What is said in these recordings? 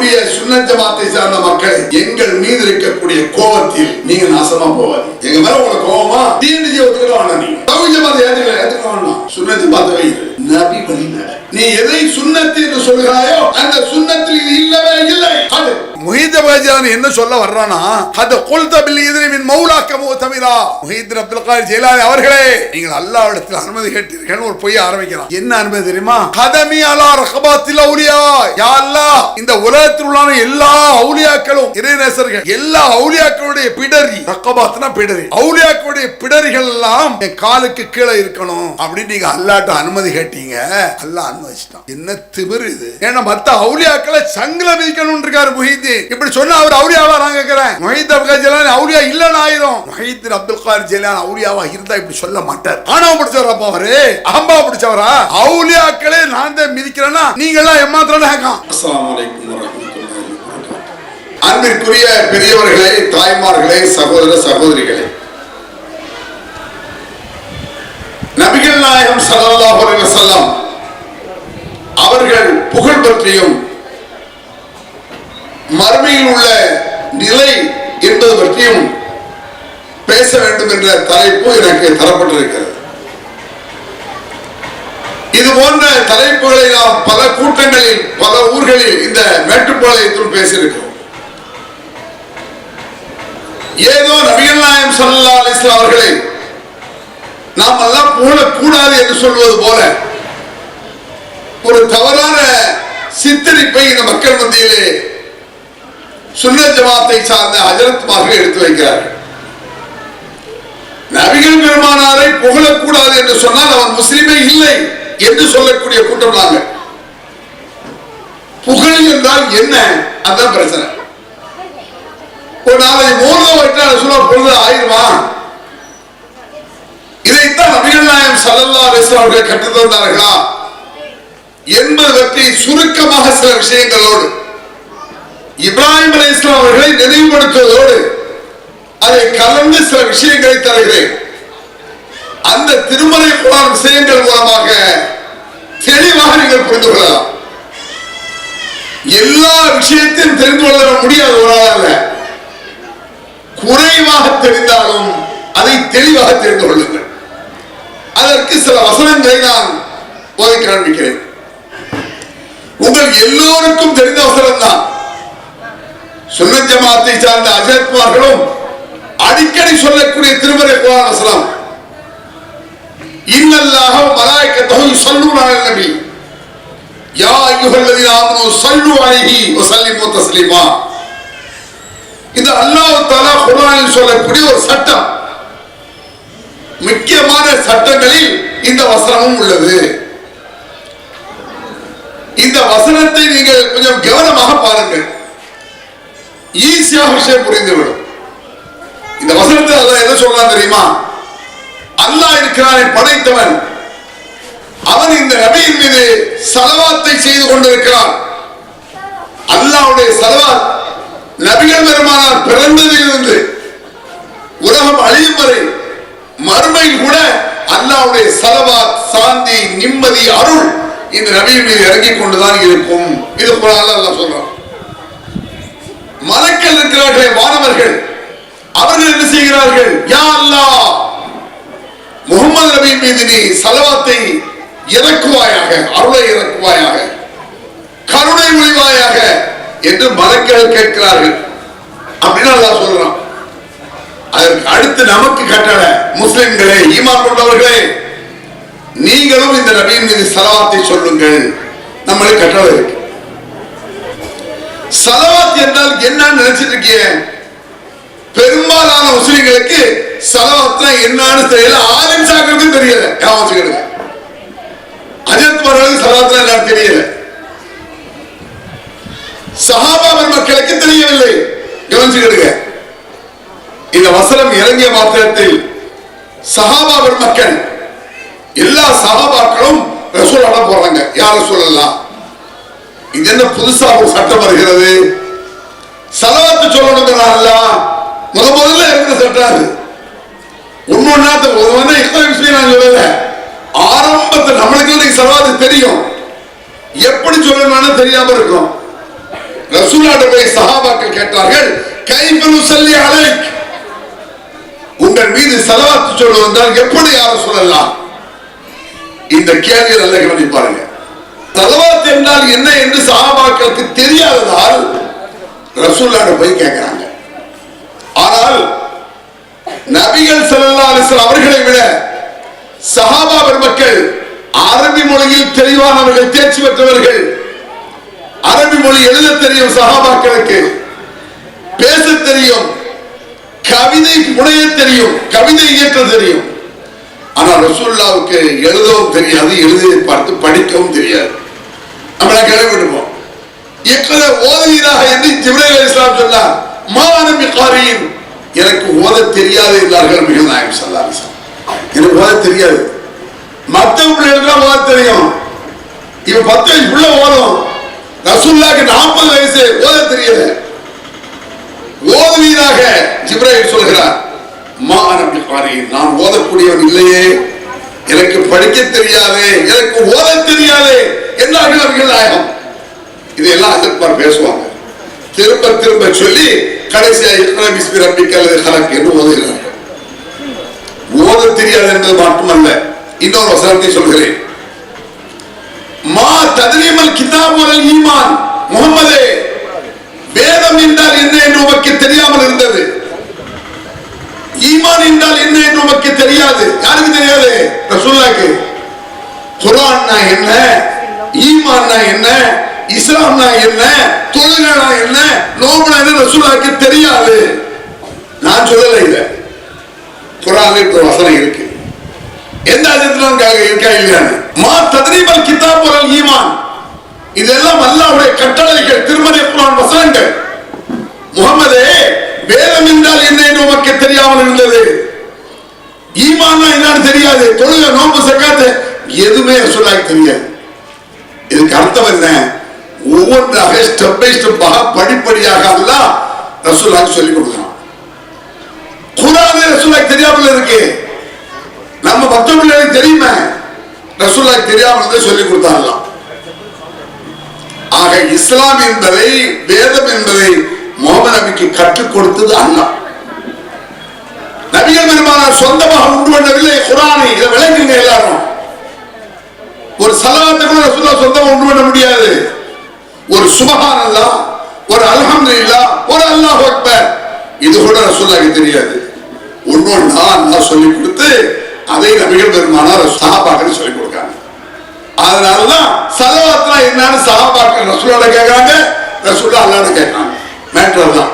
அன்பிற்குரிய சுன்னத் ஜமாத்தை சார்ந்த மக்கள், எங்கள் மீது இருக்கக்கூடிய கோபத்தில் நீங்க நாசமா போவாது. எங்க மேல உங்களுக்கு கோபமா டிஎன்டிஜி ஒத்துக்கலாம், நீங்க தௌஹீத் ஜமாத்தை ஏத்துக்க வேண்டாம். சுன்னத் ஜமாத்தை வைத்து நபி வழிநடை. நீ எதை சுன்னத் என்று சொல்கிறாயோ அந்த சுன்னத்தில் இது இல்லவே இல்லை. அது முஹீத் பஜானி என்ன சொல்ல வர்றானா, அது குல்த பில் இத்ரிமின் மௌலாக்கமோ தமிரா. முஹீத் அப்துல் காதிர் ஜிலானி அவர்களே, நீங்கள் அல்லாஹ்விடத்தில் அனுமதி கேட்டீர்கள். ஒரு பொய் ஆரம்பிக்கலாம். என்ன அனுமதி தெரியுமா? கதமி அலா ரஹபாத்தில் அவுலியா. யா அல்லாஹ், இந்த உலகத்தில் உள்ள எல்லா அவுலியாக்களும் இறைநேசர்கள், எல்லா அவுலியாக்களுடைய பிடரி, ரஹபாத்னா பிடரி, அவுலியாக்களுடைய பிடரிகள் எல்லாம் என் காலுக்கு கீழே இருக்கணும் அப்படின்னு நீங்க அல்லாஹ்ட்ட அனுமதி கேட்டீங்க. அல்லாஹ் அனுமதிச்சிட்டான். என்ன திமிரு இது? ஏன்னா மத்த அவுலியாக்களை சங்கில மிதிக்கணும் இருக்காரு முஹீத். இப்படி சொன்னா அவர் அவுலியாவா? நான் கேட்கிறேன். முஹீத் அப்துல் ஜிலானி அவுலியா இல்லன்னு ஆயிரும். முஹீத் அப்துல் காதிர் ஜிலானி அவுலியாவா இருந்தா இப்படி சொல்ல மாட்டார். ஆணவ பிடிச்சவரா அவரு? அம்பா பிடிச்சவரா? அவுலியாக்களே நான் தான் மிதிக்கிறேன்னா நீங்க எல்லாம் ஏமாத்திரம் கேட்காம். அஸ்ஸலாமு அலைக்கும் வரஹ்மத்துல்லாஹி வபரகாத்துஹு. அன்பிற்குரிய பெரியவர்களே, தாய்மார்களே, சகோதர சகோதரிகளே, நபிகள் நாயகம் ஸல்லல்லாஹு அலைஹி வஸல்லம் அவர்கள் புகழ் பற்றியும் மறுமையில் உள்ள நிலை என்பது பற்றியும் பேச வேண்டும் என்ற தலைப்பு எனக்கு தரப்பட்டிருக்கிறது. இது போன்ற தலைப்புகளை நாம் பல கூட்டங்களில், பல ஊர்களில், இந்த மேட்டுப்பாளையத்தில் பேசியிருக்கிறோம். ஏதோ நபிகள் நாயகம் ஸல்லல்லாஹு அலைஹி வஸல்லம் அவர்களை நாம் எல்லாம் புகழக்கூடாது என்று சொல்வது போல ஒரு தவறான சித்தரிப்பை இந்த மக்கள் மத்தியிலே சுன்னத் ஜமாத்தை சார்ந்த ஹஜரத்மார்கள் எடுத்து வைக்கிறார்கள். நபிகள் பெருமானாரை புகழக்கூடாது என்று சொன்னால் அவன் முஸ்லிமே இல்லை என்று சொல்லக்கூடிய கூட்டம் நாங்கள். புகழ் என்றால் என்ன? அதான் பிரச்சனை. ஒரு நாளை மோதம் வைத்தால் சொல்ல பொழுது ஆயிடுமா? இதைத்தான் நபிகள் நாயகம் ஸல்லல்லாஹு அலைஹி வஸல்லம் அவர்கள் கற்றுத் தந்தார்களா என்பது பற்றி சுருக்கமாக சில விஷயங்களோடு, இப்ராஹிம் அலைஹிஸ்ஸலாம் அவர்களை நினைவுபடுத்துவதோடு அதை கலந்து சில விஷயங்களை தருகிறேன். அந்த திருமறை குர்ஆன் விஷயங்கள் மூலமாக தெளிவாக நீங்கள் புரிந்து கொள்ளலாம். எல்லா விஷயத்தையும் தெரிந்து கொள்ள முடியாது ஒரு ஆளால. குறைவாக தெரிந்தாலும் அதை தெளிவாக தெரிந்து கொள்ளுங்கள். அதற்கு சில வசனங்களை நான் ஓதி காண்பிக்கிறேன். உங்கள் எல்லோருக்கும் தெரிந்த வசனம் தான். சுன்னத் ஜமாத்தை சார்ந்த ஹஜரத்மார்களும் அடிக்கடி சொல்லக்கூடிய திருமறை குர்ஆன் வசனம், இன்னல்லாஹ வ மலாயிகத்தஹு யுஸல்லூன அலன் நபி யா அய்யுஹல்லதீன ஆமனூ ஸல்லூ அலைஹி வ ஸல்லிமூ தஸ்லீமா. இது அல்லாஹ் தஆலா குர்ஆனில் சொல்லக்கூடிய ஒரு சட்டம். முக்கியமான சட்டங்களில் இந்த வசனமும் உள்ளது. இந்த வசனத்தை நீங்கள் கொஞ்சம் கவனமாக பாருங்கள். ஈஸியாக விஷயம் புரிந்துவிடும். இந்த வசனத்தை அல்லாஹ் என்ன சொல்றான் தெரியுமா? அல்லாஹ் இருக்கிறானே, படைத்தவன், அவன் இந்த நபியின் மீது ஸலவாத்தை செய்து கொண்டிருக்கிறான். அல்லாஹ்வுடைய ஸலவாத் நபிகள் பெருமானார் பிறந்ததிலிருந்து உலகம் அழியும் வரை மறுமையில் கூட அல்லாஹ்வுடைய ஸலவாத், சாந்தி, நிம்மதி, அருள் இந்த நபியின் மீது இறங்கிக் கொண்டுதான் இருக்கும். இது குர்ஆன்ல அல்லாஹ் சொல்றான். மலக்கள் இருக்கிறார்களே, வானவர்கள், அவர்கள் என்ன செய்கிறார்கள்? யா அல்லாஹ், முஹம்மது நபி மீது நீ ஸலவாத்தை இறக்குவாயாக, அருளை இறக்குவாயாக, கருணை மொழிவாயாக என்று மலக்கள் கேட்கிறார்கள். அப்படின்னு அல்லாஹ் சொல்றான். அதற்கு அடுத்து நமக்கு கட்டளை, முஸ்லிம்களே, ஈமான் கொண்டவர்களே, நீங்களும் இந்த நபியின் மீது ஸலவாத்தை சொல்லுங்கள். நம்மளுக்கு கட்டளை இருக்கு. ஸலவாத் என்றால் என்னன்னு நினைச்சிட்டு இருக்கீங்க? பெரும்பாலான முஸ்லிம்களுக்கு ஸலவாத்னா என்னன்னு தெரியல, ஆலிம் சாக்களுக்கும் தெரியல. ஞாபகம் அஜத்மார்களுக்கு ஸலவாத்னா என்னன்னு தெரியல, சஹாபாவின் மக்களுக்கு தெரியவில்லை. கவனிச்சுக்கிடுங்க. இந்த வசனம் இறங்கிய மாத்திரத்தில் சஹாபாவின் மக்கள், எல்லா சஹாபாக்களும் ரசூலுல்லாஹ் போறாங்க. யார் ரசூலுல்லாஹ், இது என்ன புதுசா ஒரு சட்டம் வருகிறது? ஸலவாத் சொல்லணும்ங்கறான்ல, முதல்ல இருக்கிற சட்டம். ஒன்னொன்னாத்த ஒவ்வொரு விஷயம் நான் சொல்லல. ஆரம்பத்தில் நம்மளுக்கு ஸலவாத் தெரியும், எப்படி சொல்லணும்னு தெரியாம இருக்கும். ரசூலுல்லாஹ் போய் சஹாபாக்கள் கேட்டார்கள், கைஃப நுஸல்லி அலைக், உங்கள் மீது ஸலவாத் சொல்வதால் எப்படி யா ரசூலல்லாஹ்? இந்த கேள்வியை நல்லா கவனிச்சு பாருங்க. ஸலவாத் என்றால் என்ன என்று சஹாபாக்களுக்கு தெரியாததால் ரசூலுல்லாஹ் போய் கேட்கிறாங்க. ஆனால் நபிகள் ஸல்லல்லாஹு அலைஹி வஸல்லம் அவர்களை விட சஹாபா பெருமக்கள் அரபி மொழியில் தெளிவானவர்கள், தேர்ச்சி பெற்றவர்கள். அரபி மொழி எழுத தெரியும் சஹாபாக்களுக்கு, பேச தெரியும், கவிதை புனைய தெரியும், கவிதை இயற்ற தெரியும். ஆனால் ரசூலுல்லாஹ்வுக்கு எழுதவும் தெரியாது, எழுதியை பார்த்து படிக்கவும் தெரியாது. நம்மள கேள்விப்பட்டிருப்போம். இக்ரா ஓதுவீராக என்று ஜிப்ரீல் அலைஹிஸ்ஸலாம் சொன்னார். மா அன பிகாரீன், எனக்கு ஓத தெரியாது என்றார்கள் நபிகள் நாயகம் ஸல்லல்லாஹு அலைஹி வஸல்லம். எனக்கு ஓத தெரியாது. மற்ற பிள்ளைகளுக்கு ஓத தெரியும். இவன் 10 வயசு பிள்ளை ஓதும். ரசூலுல்லாஹ்க்கு 40 வயசு, ஓத தெரியல. ஓதுவீராக ஜிப்ரீல் சொல்கிறார். மா அன பிகாரீன், நான் ஓதக்கூடியவன் இல்லையே, எனக்கு படிக்க தெரியாது, எனக்கு ஓத தெரியாது என்றார்கள் நபிகள் நாயகம். இதெல்லாம் அஜத்பார் பேசுவாங்க. திரும்ப திரும்ப சொல்லி கடைசியா இக்ரா பிஸ்மி ரப்பிக்கல் லதீ ஹலக் என்று ஓதுகிறார்கள். ஓத தெரியாது என்பது மட்டுமல்ல, இன்னொரு வசனத்தை சொல்கிறேன். மா தத்ரீமல் கிதாப் வல் ஈமான், முஹம்மதே, வேதம் என்றால் என்ன என்று உமக்கு தெரியாமல் இருந்தது, ஈமான் என்றால் என்ன என்று உமக்கு தெரியாது. யாருக்கு தெரியாது? ரசூலுல்லாஹ்க்கு. குர்ஆன்னா என்ன, ஈமான்னா என்ன, இஸ்லாம்னா என்ன, தொழுகைனா என்ன, நோம்புனா என்ன ரசூலுல்லாஹ்க்கு தெரியாது. நான் சொல்லல, இத குர்ஆன்ல ஒரு வசனம் இருக்கு. எந்த அஜத்திலும் இருக்கா இல்லையா? மா தத்ரீபல் கிதாப் வல் ஈமான், இதெல்லாம் அல்லாஹ்வுடைய கட்டளைகள், திருமறை குர்ஆன் வசனங்கள். முஹம்மதே, வேதம் என்றால் என்ன என்று உமக்கு தெரியாமல் இருந்தது, ஈமான்னா என்னன்னு தெரியாது, தொழுகை நோம்பு சக்காத்து எதுவுமே ரசூலுல்லாஹ்க்கு தெரியாது. இதுக்கு அர்த்தம் என்ன? ஒவ்வொன்றாக ஸ்டெப் பை ஸ்டெப்பாக படிப்படியாக அல்லாஹ் ரசூலுல்லாஹ்க்கு சொல்லிக் கொடுக்கிறான். குர்ஆனே ரசூலுல்லாஹ்க்கு தெரியாமல் இருக்கு. நம்ம மற்றவங்களுக்கு தெரியுமே, ரசூலுல்லாஹ்க்கு தெரியாமல் சொல்லிக் கொடுத்தாங்க. ஆக இஸ்லாம் என்பதை, வேதம் என்பதை முஹம்மது நபிக்கு கற்றுக் கொடுத்தது அல்லாஹ். நபிகள் பெருமானார் சொந்தமாக உண்டு பண்ணவில்லை குர்ஆனை. இதை விளங்குங்க எல்லாரும். ஒரு ஸலவாத்தை கூட ரசூலுல்லாஹ் சொந்தமாக உண்டு பண்ண முடியாது. ஒரு சுப்ஹானல்லாஹ், ஒரு அல்ஹம்துலில்லாஹ், ஒரு அல்லாஹு அக்பர், இது கூட ரசூலுல்லாஹ்க்கு தெரியாது. ஒன்னொன்னா அல்லாஹ் சொல்லிக் கொடுத்து அதை நபிகள் பெருமானார் சஹாபாக்கள் சொல்லிக் கொடுக்காங்க. அதனாலதான் ஸலவாத்னா என்னன்னு சஹாபாக்கள் ரசூலுல்லாஹ் கேட்கறாங்க, ரசூலுல்லாஹ் அல்லாஹ்ட்ட கேட்கறாங்க. மேட்டர் தான்.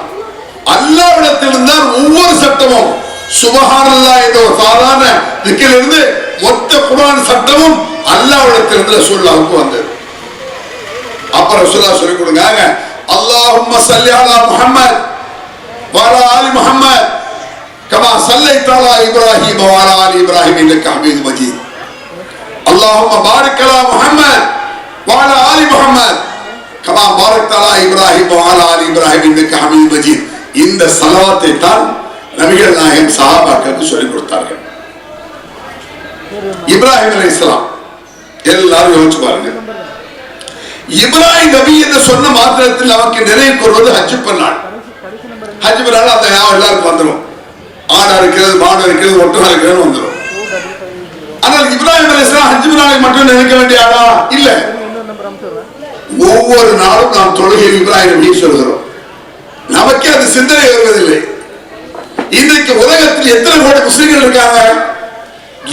அல்லாஹ்விடத்தில் தான் ஒவ்வொரு சட்டமும், சுப்ஹானல்லாஹ் என்ற ஒரு சாதாரண திக்கிலிருந்து மொத்த குர்ஆன் சட்டமும் அல்லாஹ்விடத்தில் ரசூலுல்லாஹ்வுக்கு வந்தது. அப்ப ரசூலுல்லாஹ் சொல்லிக் கொடுங்க, அல்லாஹும்ம ஸல்லி அலா முஹம்மத் வ அலா ஆலி முஹம்மத் கமா ஸல்லைத அலா இப்ராஹீம் வ அலா ஆலி இப்ராஹீம் இன்னக ஹமீதும் மஜீத். அல்லாஹும்ம பாரிக் அலா முஹம்மத் வ அலா ஆலி முஹம்மத் கமா பாரக்த அலா இப்ராஹீம் வ அலா ஆலி இப்ராஹீம் இன்னக ஹமீதும் மஜீத். இந்த ஸலவாத்தை தான் நபிகள் நாயகம் சஹாபாக்களுக்கு சொல்லிக் கொடுத்தார்கள். இப்ராஹிம் அலைஹிஸ்ஸலாம் எல்லாரும் யோசிச்சு பாருங்க. இப்ராஹிம் நபி என்று சொன்ன மாத்திரத்தில் நமக்கு நிறைவு கூறுவது ஹஜ் பெருநாள். ஹஜ் பெருநாள் அந்த எல்லாருக்கும் வந்துடும். ஆடா இருக்கிறது, மாடு இருக்கிறது, ஒட்டகம் இருக்கிறது வந்துடும். ஆனால் இப்ராஹிம் அலைஹிஸ்ஸலாம் ஹஜ் பெருநாளை மட்டும் நினைக்க வேண்டிய ஆளா இல்ல. ஒவ்வொரு நாளும் நாம் தொழுகையில் இப்ராஹிம் நபியை சொல்கிறோம். நமக்கே அது சிந்தனை வருவதில்லை. இன்றைக்கு உலகத்தில் எத்தனை கோடி முஸ்லிம்கள் இருக்காங்க?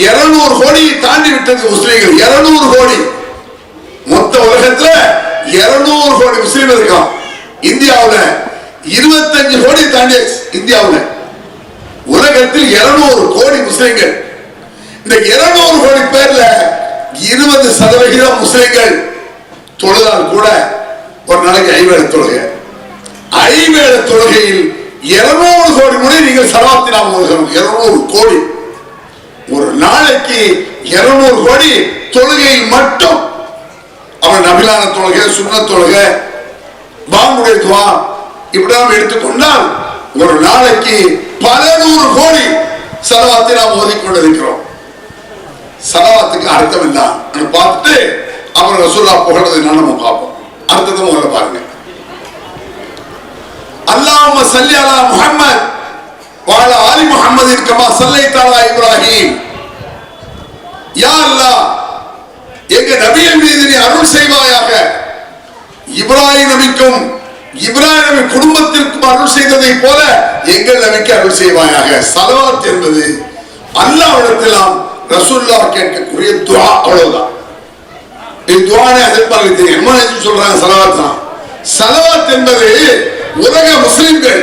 200 கோடி தாண்டி விட்டது முஸ்லிம்கள். 200 கோடி. மொத்த உலகத்துல 200 கோடி முஸ்லிம் இருக்கான். இந்தியாவுல 25 கோடி தாண்டியாச்சு. இந்தியாவுல உலகத்தில் 200 கோடி முஸ்லிம்கள். இந்த 200 கோடி பேர்ல 20% முஸ்லிம்கள் தொழுதால் கூட ஒரு நாளைக்கு 5 வேளை தொழுகை. 5 வேளை தொழுகையில் 200 கோடி முறை நீங்கள் ஸலவாத் நாம் ஓதுகிறோம். 200 கோடி. ஒரு நாளைக்கு 200 கோடி தொழுகையில் மட்டும் அவன் நபிலான தொழுகை, சுன்னத் தொழுகை, பாங்குடைய துஆ இப்படி நாம் எடுத்துக்கொண்டால் ஒரு நாளைக்கு பல 100 கோடி ஸலவாத்தை நாம் ஓதிக்கொண்டிருக்கிறோம். ஸலவாத்துக்கு அர்த்தம் என்ன பார்த்துட்டு அப்புறம் ரசூலுல்லாஹ் புகழ்றது என்ன நம்ம பார்ப்போம். அர்த்தத்தை முதல்ல பாருங்க. சல்லி அலா முஹம்மத் வ அலா ஆலி முஹம்மதின் கமா ஸல்லைத அலா இப்ராஹீம். யா அல்லாஹ், எங்க நபியின் மீது நீ அருள் செய்வாயாக. இப்ராஹிம் நபிக்கும் இப்ராஹிம் நபி குடும்பத்திற்கும் அருள் செய்ததை போல எங்கள் நபிக்கு அருள் செய்வாயாக. ஸலவாத் என்பது அல்லாஹ்விடத்தில் ரசூலுல்லாஹ் கேட்கக்கூடிய துஆ, அவ்வளவுதான். இந்த துஆனை ஹதரத் தெரியும். என்ன சொல்றாங்க? ஸலவாத் தான். ஸலவாத் என்பது உலக முஸ்லிம்கள்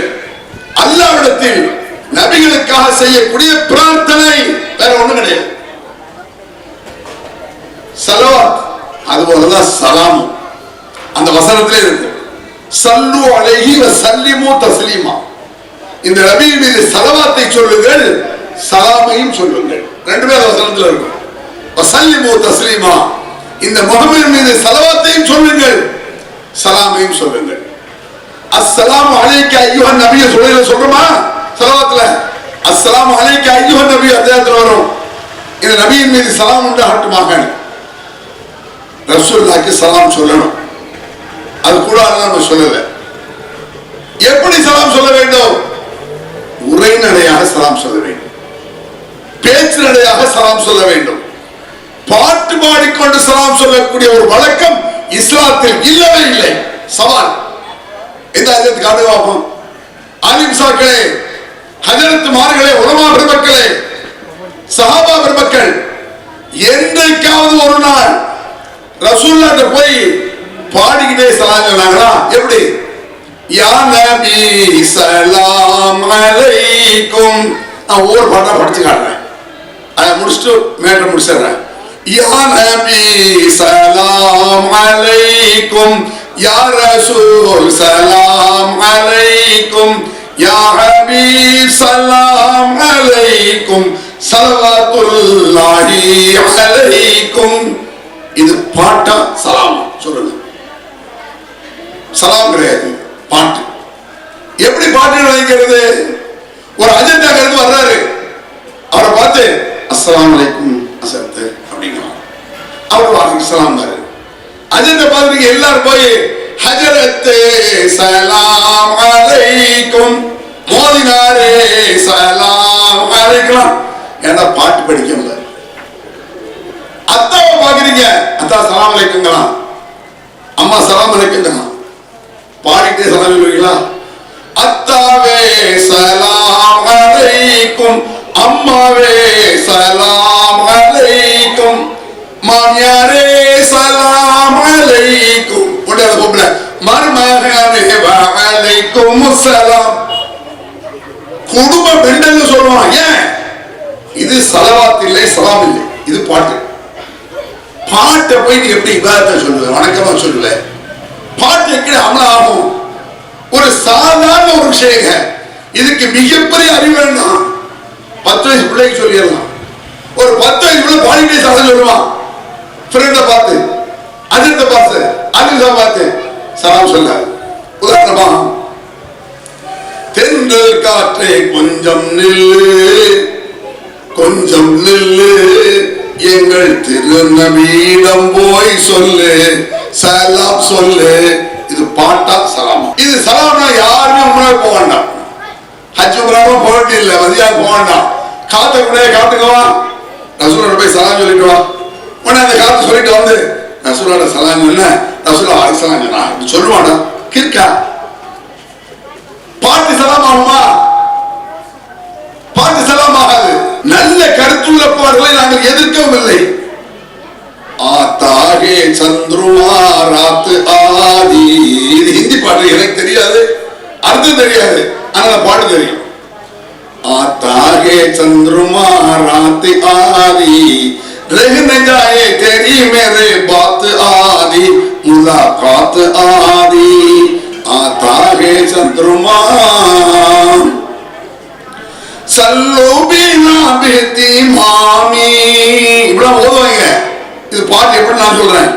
அல்லாஹ்விடத்தில் நபிகளுக்காக செய்யக்கூடிய பிரார்த்தனை, வேற ஒண்ணும் கிடையாது. ஸலவாத் அதுபோலதான் சலாம். அந்த வசனத்திலே இருக்கு, சல்லு அலைஹி வ சல்லிமு தஸ்லீமா. இந்த நபி மீது ஸலவாத்தை சொல்லுங்கள், சலாமையும் சொல்லுங்கள். ரெண்டுமே அந்த வசனத்தில் இருக்கும். வ சல்லிமு தஸ்லீமா, இந்த முஹம்மது மீது ஸலவாத்தையும் சொல்லுங்கள், சலாமையும் சொல்லுங்கள். அஸ்ஸலாமு அலைக்க அய்யுஹன் நபி சொல்றோமா ஸலவாத்துல? அஸ்ஸலாமு அலைக்க அய்யுஹன் நபி அத்தியாயத்தில் வரும். இந்த நபியின் மீது சலாம் உண்டாகட்டுமாக. ரசூலுல்லாஹ்க்கு சலாம் சொல்லணும். அது கூட நம்ம சொல்லல. எப்படி சலாம் சொல்ல வேண்டும்? உரைநடையாக சலாம் சொல்ல வேண்டும், பேச்சு நடையாக சலாம் சொல்ல வேண்டும். பாட்டு பாடிக்கொண்டு சலாம் சொல்லக்கூடிய ஒரு வழக்கம் இஸ்லாத்தில் இல்லவே இல்லை. சவால் எந்த ஆயத்துக்கு காட்டு பார்ப்போம். ஆலிம்சாக்களே, ஹஜரத் மார்களே, உலமா பெருமக்களே, சஹாபா பெருமக்கள், என்றைக்காவது ஒரு நாள் ரசூலுல்லாஹ்ட்ட போய் பாடிக்கிட்டே சலாம் சொன்னாங்களா? எப்படி? யா நபி சலாம் அலைக்கும். நான் ஒவ்வொரு பாட்டா படிச்சு காட்டுறேன், அதை முடிச்சுட்டு மேட்டர் முடிச்சிடுறேன். யா நபி சலாம் அலைக்கும், யா ரசூல் சலாம் அலைக்கும், யா ஹபீப் சலாம் அலைக்கும், ஸலவாத்துல்லாஹி அலைக்கும். இது பாட்டா சலாம் சொல்லுங்க? சலாம் கிடையாது, பாட்டு. எப்படி பாட்டு வைக்கிறது? ஒரு அஜெண்டா கருத்து வர்றாரு, அவரை பார்த்து அஸ்ஸலாமு அலைக்கும் அசரத்து அப்படிங்கிறான். அவர் வாங்க சலாம் பாரு. அஜெண்டா பார்த்து எல்லாரும் போய் ஹஜரத்து சலாம் அலைக்கும், மோதினாரே சலாம் அலைக்கும். ஏன்னா பாட்டு படிக்க முடியாது. அத்தாவை பாக்குறீங்க, அத்தா சலாம் அலைக்குங்களா, அம்மா சலாம் அலைக்குங்களா, பாடிட்டே சலாம் சொல்லுவீங்களா? அத்தாவே சலாம் அலைக்கும், அம்மாவே சலாம் அலைக்கும், மாமியாரே சலாம் அலைக்கும், உடனே பொம்பளை மருமகனே வஅலைக்கும் சலாம். குடும்ப பெண்டல்னு சொல்லுவான். ஏன்? இது ஸலவாத் இல்லை, சலாம் இல்லை, இது பாட்டு. பாட்டை போய் நீ எப்படி இபாதத்தை சொல்லுவ, வணக்கமா சொல்லுவ? பாட்டு எப்படி அமலாகும்? ஒரு சாதாரண ஒரு விஷயங்க. இதுக்கு மிகப்பெரிய அறிவு வேண்டாம். 10 வயசு பிள்ளைக்கு சொல்லிடலாம். ஒரு 10 வயசு பிள்ளை பாடிட்டே சலாம் சொல்லுவான். ஃப்ரெண்டை பார்த்து, அஜத்தை பார்த்து, அஜிதா பார்த்து சலாம் சொல்ல. உதாரணமா, தென்றல் காற்றே கொஞ்சம் நில்லு, கொஞ்சம் நில்லு, எங்கள் திருநபீடம் போய் சொல்லு, சலாம் சொல்லு. இது பாட்டா சலாம்? இது சலாம்னா யாருமே உம்ரா போக வேண்டாம், ஹஜ் உம்ராவோ போக இல்லை, மதியா போக வேண்டாம். காத்த கூட காத்துக்குவா, ரசூலோட போய் சலாம் சொல்லிட்டு வா. உடனே அந்த காத்து சொல்லிட்டு வந்து ரசூலோட சலாம் சொன்ன, ரசூலா சலாம் சொன்னா சொல்லுவாடா கிற்கா? பாட்டு சலாம் ஆகுமா? பாட்டு சலாம் ஆகாது. நல்ல கருத்துள்ள பாடல்களை நாங்கள் எதிர்க்கவும் இல்லை. ஆத்தாகே சந்துருமா ராத் ஆதி, இது ஹிந்தி பாட்டு, எனக்கு தெரியாது, அர்த்தம் தெரியாது, ஆனா பாட்டு தெரியும். ஆத்தாகே சந்துருமா ராத் ஆதி, रहने जाए तेरी मेरे बात आदि, मुलाकात आदि, आता है चंद्रमा सल्लो बिना बेती मामी. இப்படி ஓதுவாங்க. இது பாட்டு எப்படி நான் சொல்றேன்?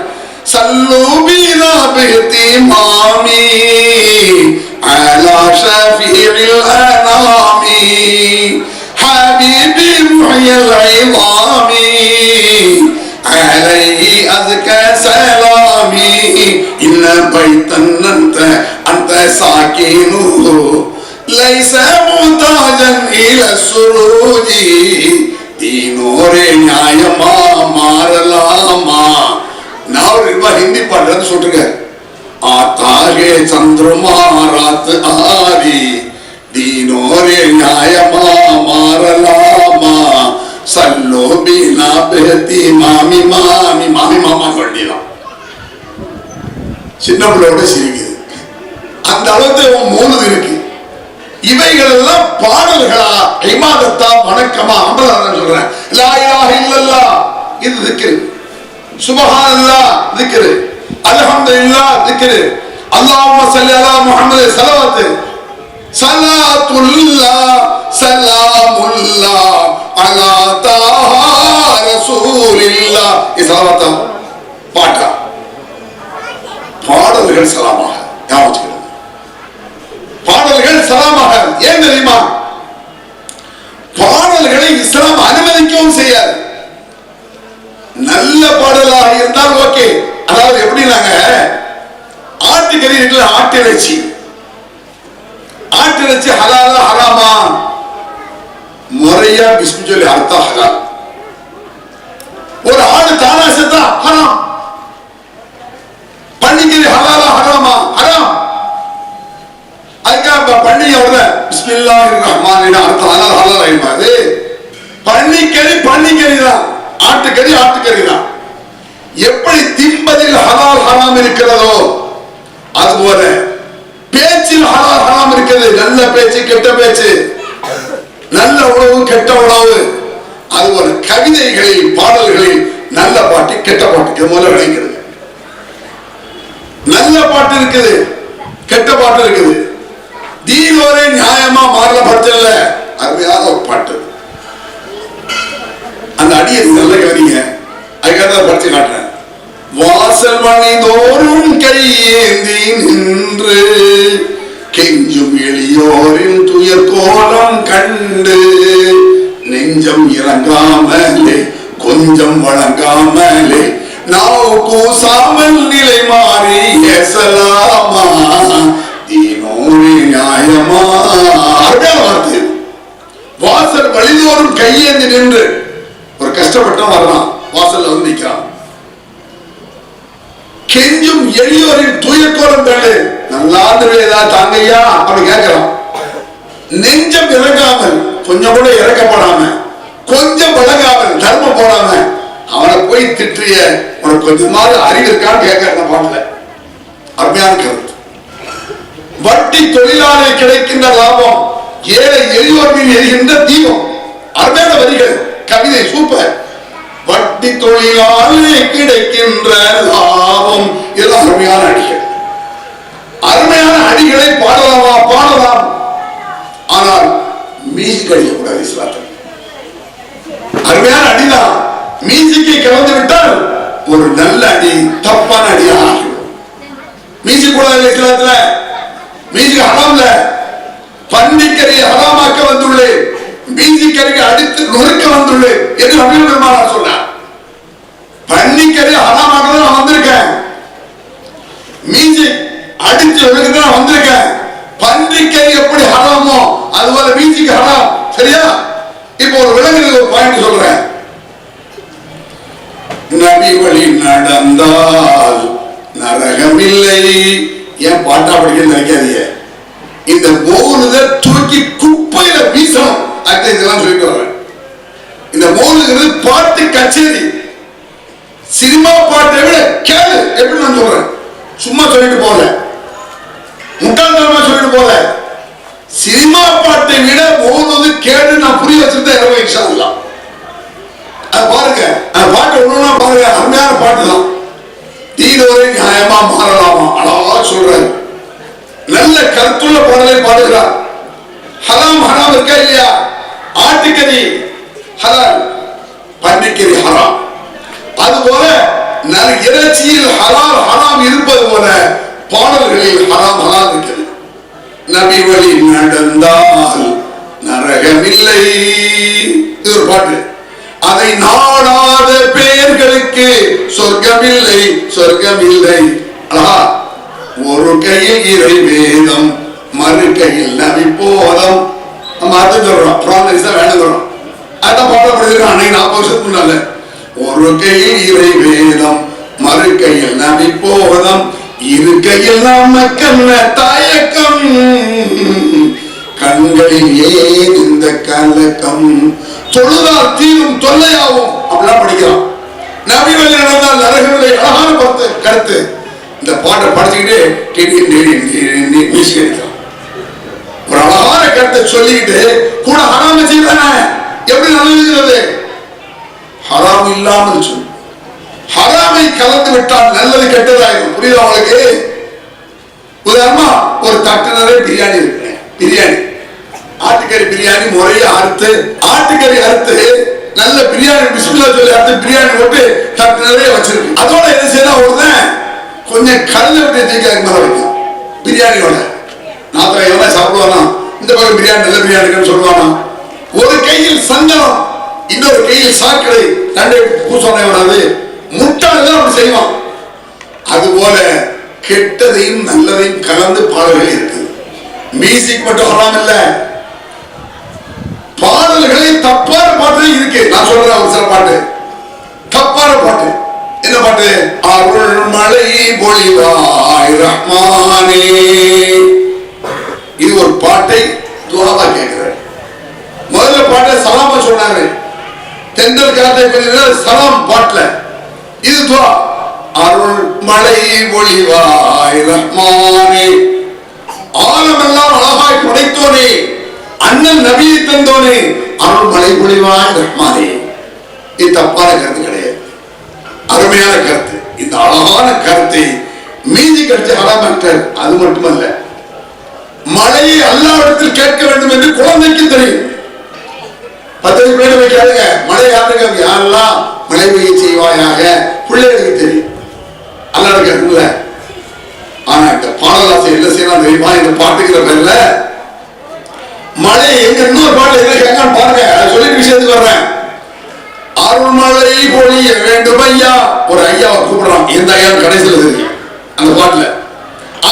சல்லு பினா பெஹதி மாமி அலா ஷஃபீஇல் அனாமி ஹபீபி முஹய்யில் இமாமி அலைஹி அஸ்கா சலாமி இன்ன பைத்தன் அன்த சாகினு லைஸ முதாஜன் இல சுரூஜி தீனோரே நியாயமா மாறலாமா. நான் ஒரு ஹிந்தி பாட்டு சொல்றேன். आता है चंद्रमा रात आरी दीनोरे न्यायमा मारलामा सल्लो बिना बहती मामी मामी मामी मामा சொல்லிடலாம். சின்ன பிள்ளையோட சிரிக்குது. அந்த அளவுக்கு மூணுது இருக்கு. இவைகள் எல்லாம் பாடல்களா இபாதத்தா வணக்கமா? அம்பலதான் சொல்றேன். லா இலாஹ இல்லல்லாஹ் இது திக்ர், சுப்ஹானல்லாஹ் திக்ர், அல்ஹம்துலில்லாஹ் திக்ர், அல்லாஹும்ம ஸல்லி அலா முஹம்மது ஸலவாத், ஸலாத்துல்லாஹ் ஸலாமுல்லாஹ் அலா தாஹா ரசூலில்லாஹ். இது ஸலவாத்தா பாட்டா? பாடல்கள் சலாமாக ஞாபகம். பாடல்கள் சலாமாக. ஏன் தெரியுமா? பாடல்களை இஸ்லாம் அனுமதிக்கவும் செய்யாது. நல்ல பாடலாக இருந்தால் ஓகே. அதாவது எப்படி நாங்க ஆட்டுக்கறி இருக்குல்ல, ஆட்டிறைச்சி, ஆட்டிறைச்சி ஹலாலா ஹராமா? முறையா பிஸ்மி சொல்லி அர்த்தா ஹலால். ஒரு ஆடு தானா செத்தா ஹராம். பன்னிக்கறி ஹலாலா ஹராமா? ஹராம். அதுக்காக பன்னியோட பிஸ்மில்லாஹிர் ரஹ்மானிர் ரஹீம் அர்த்தம் ஹலால் ஹலால் ஆயிடுமாது. பன்னிக்கறி பன்னிக்கறி தான், ஆட்டுக்கறி ஆட்டுக்கறி தான். எப்படி திம்பதில் ஹலால் ஹராம் இருக்கிறதோ அதுபோல பேச்சில் ஹலால் ஹராம் இருக்கிறது. நல்ல பேச்சு கெட்ட பேச்சு, நல்ல உணவு கெட்ட உணவு. அதுபோல கவிதைகளில் பாடல்களில் நல்ல பாட்டு கெட்ட பாட்டுக்கு முதல்ல விளைக்கிறது. நல்ல பாட்டு இருக்குது, கெட்ட பாட்டு இருக்குது. தீனோரே நியாயமா மாறல படுத்தல, அருமையான ஒரு பாட்டு. அந்த அடியை நல்ல கவிதைங்க, அதுக்காக படிச்சு காட்டுறேன். வாசல் மணிதோறும் கையேந்தி நின்று கெஞ்சும் எளியோரின் துயர் கோலம் கண்டு நெஞ்சம் இறங்காமலே கொஞ்சம் வழங்காமலே நாவு கூசாமல் நிலை மாறி ஏசலாமா தீனோரே நியாயமா. அருமையான வார்த்தை. வாசல் வழிதோறும் கையேந்தி நின்று, ஒரு கஷ்டப்பட்டம் வரலாம், வாசல்ல வந்து நிற்கிறான். கெஞ்சும் எளியோரின் துயர்கோலம் கண்டு நல்லா ஏதாவது தாங்கையா அப்படி கேட்கலாம். நெஞ்சம் இறங்காமல், கொஞ்சம் கூட இறக்கப்படாம, கொஞ்சம் வழங்காமல், தர்மம் போடாம அவனை போய் திட்டிய உனக்கு கொஞ்சமாவது அறிவு இருக்கான்னு கேட்க பாடல. அருமையான கருத்து. வட்டி தொழிலாளி கிடைக்கின்ற லாபம் ஏழை எளியோர் மீது எரிகின்ற தீபம். அருமையான வரிகள், கவிதை சூப்பர். வட்டி தொழிலாளி கிடைக்கின்ற லாபம். இதெல்லாம் அருமையான அடிகள். அருமையான அடிகளை பாடலாமா? பாடலாம். ஆனால் மியூசிக் அடிக்கக்கூடாது இஸ்லாத்தில். அருமையான அடிதான். மியூசிக்கை கலந்து விட்டால் ஒரு நல்ல அடி தப்பான அடியாக ஆகிவிடும். மியூசிக் கூடாது இஸ்லாத்துல. மியூசிக் ஹராம்ல. பன்னிக்கறி ஹராமாக்க வந்துள்ளேன், மியூசிக்கறிக்கு அடித்து நொறுக்க வந்துள்ளேன் என்று நபிகள் பெருமானார் சொன்னார். பன்னிக்கறி ஹராமாக்க நான் வந்திருக்கேன், மியூசிக் அடித்து நொறுக்க நான் வந்திருக்கேன். பன்னிக்கறி எப்படி ஹராமோ அதுபோல மியூசிக் ஹராம். சரியா? இப்போ ஒரு விலங்குக்கு ஒரு பாயிண்ட் சொல்றேன். நபி வழி நடந்தால் நரகமில்லை. ஏன் பாட்டா படிக்க நினைக்காதீங்க. இந்த மௌனத தூக்கி குப்பையில வீசணும். இதெல்லாம் சொல்லிட்டு வரேன். இந்த மௌனங்கிறது பாட்டு கச்சேரி. சினிமா பாட்டை விட கேளு. எப்படி நான் சொல்றேன், சும்மா சொல்லிட்டு போல, முட்டாள்தனமா சொல்லிட்டு போல. சினிமா பாட்டை விட மௌனது கேளு. நான் புரிய வச்சிருந்தேன் இரவு இன்ஷா அல்லாஹ். அது பாருங்க, அந்த பாட்டு ஒண்ணுன்னா பாருங்க, அருமையான பாட்டு தான். தீனோரே நியாயமா மாறலாமா அழகா சொல்றாரு. நல்ல கருத்துள்ள பாடலை பாடுகிறார். ஹராம் ஹராம் இருக்கா இல்லையா? ஆட்டுக்கறி ஹலால், பன்னிக்கறி ஹராம். அதுபோல இறைச்சியில் ஹலால் ஹராம் இருப்பது போல பாடல்களில் ஹராம் ஹலால் இருக்கிறது. நபி வழி நடந்தால் நரகமில்லை. இது ஒரு பாட்டு. அதை நாடாத பெயர்களுக்கு சொர்க்கமில்லை, சொர்க்கமில்லை. ஒரு கையில் இறை வேதம், மறு மறுக்கையில் நபி போதம். நம்ம அர்த்தம் சொல்றோம், பிரான்ஸ் வேணுங்கிறோம். அதான் பாடப்படுகிறோம். அன்னைக்கு 40 வருஷத்துக்கு முன்னால ஒரு கையில் இறை வேதம், மறு கையில் நபி போதம், இரு கையில் நமக்கென்ன தயக்கம், கண்களில் ஏன் இந்த கலக்கம், தொழுதால் தீரும் தொல்லையாகும். அப்படிலாம் படிக்கிறோம். நபி வழி நடந்தால் நரகங்களை அழகான கருத்து. இந்த பாட்டை படிச்சுக்கிட்டு ஒரு அழகான கருத்தை சொல்லிக்கிட்டு கூட ஹராம செய்யறானே எப்படி நல்லது? ஹராம் இல்லாமல் சொல்லு. ஹராமை கலந்து விட்டால் நல்லது கெட்டதாயிரும். புரியுதா உங்களுக்கு? உதாரணமா ஒரு தட்டு நிறைய பிரியாணி இருக்கு. பிரியாணி, ஆட்டுக்கறி பிரியாணி முறையை அறுத்து, ஆட்டுக்கறி அறுத்து நல்ல பிரியாணி பிஸ்மில்லா சொல்லி அறுத்து பிரியாணி போட்டு தட்டு நிறைய வச்சிருக்கு. அதோட என்ன செய்யலாம், ஒருத்தன் கொஞ்சம் கடலை விட்டு தூக்கி மேல வைக்கும். பிரியாணியோட நாத்தம் எவ்வளவு சாப்பிடுவானா, இந்த பக்கம் பிரியாணி நல்ல பிரியாணின்னு சொல்லுவானா. ஒரு கையில் சந்தனம், இன்னொரு கையில் சாக்கடை, ரெண்டு பூசணை வராது. முட்டாள்தான் அப்படி செய்வான். அதுபோல கெட்டதையும் நல்லதையும் கலந்து பாடல்கள் இருக்கு. மியூசிக் மட்டும் ஹராம் இல்ல, பாடல்களை தப்பான பாட்டு இருக்கு. நான் சொல்றேன் ஒரு சில பாட்டு தப்பான பாட்டு. என்ன பாட்டு? அருள் மழை பொழிவாய் ரஹ்மானே. இது ஒரு பாட்டை துஆவா கேட்கிறேன். முதல்ல பாட்டை சலாமா சொன்னாரு. தென்றல் காற்றை கொஞ்சம் சலாம் பாட்டுல இது துஆ. அருள் மழை பொழிவாய் ரஹ்மானே, ஆலமெல்லாம் அழகாய் படைத்தோனே, அண்ணன் நபியை தந்தோனே, அருள் மழை பொழிவாய் ரஹ்மானே. இது தப்பான கருத்து கிடையாது, அருமையான கருத்து. இந்த அழகான கருத்தை மீதி கட்சி ஹராமற்ற. அது மட்டுமல்ல, மழையை அல்லாஹ்விடத்தில் கேட்க வேண்டும் என்று குழந்தைக்கு தெரியும். 10 பேர் வைக்காதுங்க, மழை யாருக்கு யாரெல்லாம் மழை பெய்ய செய்வாயாக பிள்ளைகளுக்கு தெரியும், அல்லாஹ் கேட்கல. ஆனா இந்த பாடலாசிரியர் என்ன செய்யலாம் தெரியுமா? இந்த பாட்டுக்கிற பேர்ல மழை எங்க இன்னொரு பாட்டு என்ன கேட்க பாருங்க, சொல்லிட்டு விஷயத்துக்கு வர்றேன். அருள்மழை பொழிய வேண்டும் ஐயா. ஒரு ஐயாவை கூப்பிடுறான். எந்த ஐயா கடைசியில் இருக்கு அந்த பாட்டுல.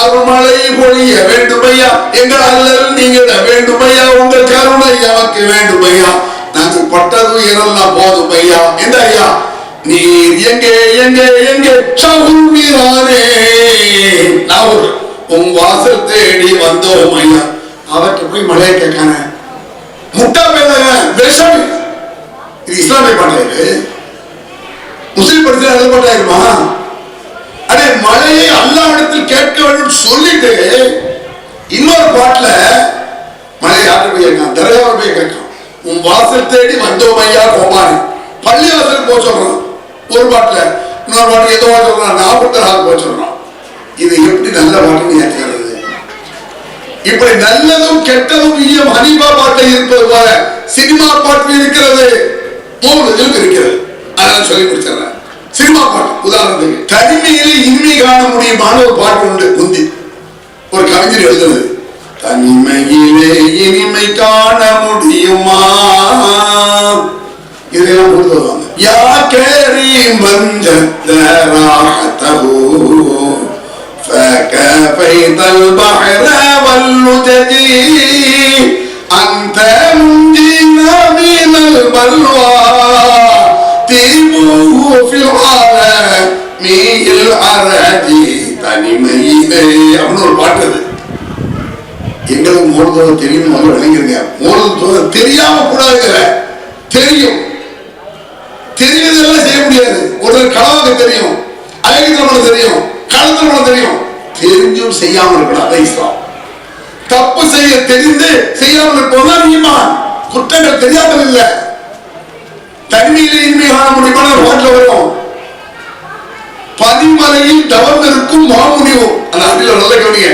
அருள்மழை பொழிய வேண்டும் ஐயா, எங்கள் அல்லல் நீங்க வேண்டும் ஐயா, உங்கள் கருணை எனக்கு வேண்டும் ஐயா, நாங்கள் பட்டது இரல்லாம் போதும் ஐயா. எந்த ஐயா? நீர் எங்கே எங்கே எங்கே சகுமீரானே, நான் உன் வாசல் தேடி வந்தோம் ஐயா. அவற்றை போய் மழையை கேட்கான முட்டா பேருங்க விஷம். இது இஸ்லாமிய பாட்டாயிரு, முஸ்லிம் படிச்சா அது பாட்டாயிருமா? அடே, மழையை அல்லாஹ்விடத்தில் கேட்க வேண்டும் சொல்லிட்டு இன்னொரு பாட்டுல மழை யாரு போய் கேட்கான், தர்காவை போய் கேட்கான். உன் வாசல் தேடி வந்தோம் ஐயா கோமாரி, பள்ளி வாசல் போக சொல்றான் ஒரு பாட்டுல. இன்னொரு பாட்டு ஏதோ சொல்றான், நாற்பத்தராக போக சொல்றான். இது எப்படி நல்ல பாட்டுன்னு ஏற்கிறது? இப்படி நல்லதும் கெட்டதும் ஈயம் ஹனீஃபா பாட்டில் இருப்பது போல சினிமா பாட்டில் இருக்கிறது, மௌனத்திலும் இருக்கிறது. அதனால சொல்லி முடிச்சிடறேன். சினிமா பாட்டு உதாரணத்துக்கு தனிமையிலே இனிமை காண முடியுமான ஒரு பாட்டு உண்டு. முந்தி ஒரு கவிஞர் எழுதுறது, தனிமையிலே இனிமை காண முடியுமா, இதெல்லாம் கொடுத்துருவாங்க. யா கரீம் மன்ஜதராஹதஹு فكفيت البحر واللجج أنت منجينا من البلوى تيموه في العالم العرج. தனிமையிலே அப்படின்னு ஒரு பாட்டு. அது எங்களுக்கு மூலதனம் தெரியும், விளங்கிருங்க. மூலதனம் தெரியாம கூடாதுங்கிற, தெரியும், தெரியுதெல்லாம் செய்ய முடியாது. ஒரு களவாக தெரியும், அழகித்தனம் தெரியும், களத்திரம் தெரியும், தெரிஞ்சும் செய்யாமல் இருக்கணும். இஸ்லாம் தப்பு செய்ய தெரிந்து செய்யாமல் இருப்பதுதான் ஈமான். குற்றங்கள் தெரியாமல் இல்லை. தனிமையிலே இனிமை காண முடியுமான பாட்டில் வரும். பதிமலையில் தவம் இருக்கும் மாமுனிவும். அந்த அடியில் நல்ல கவனிங்க,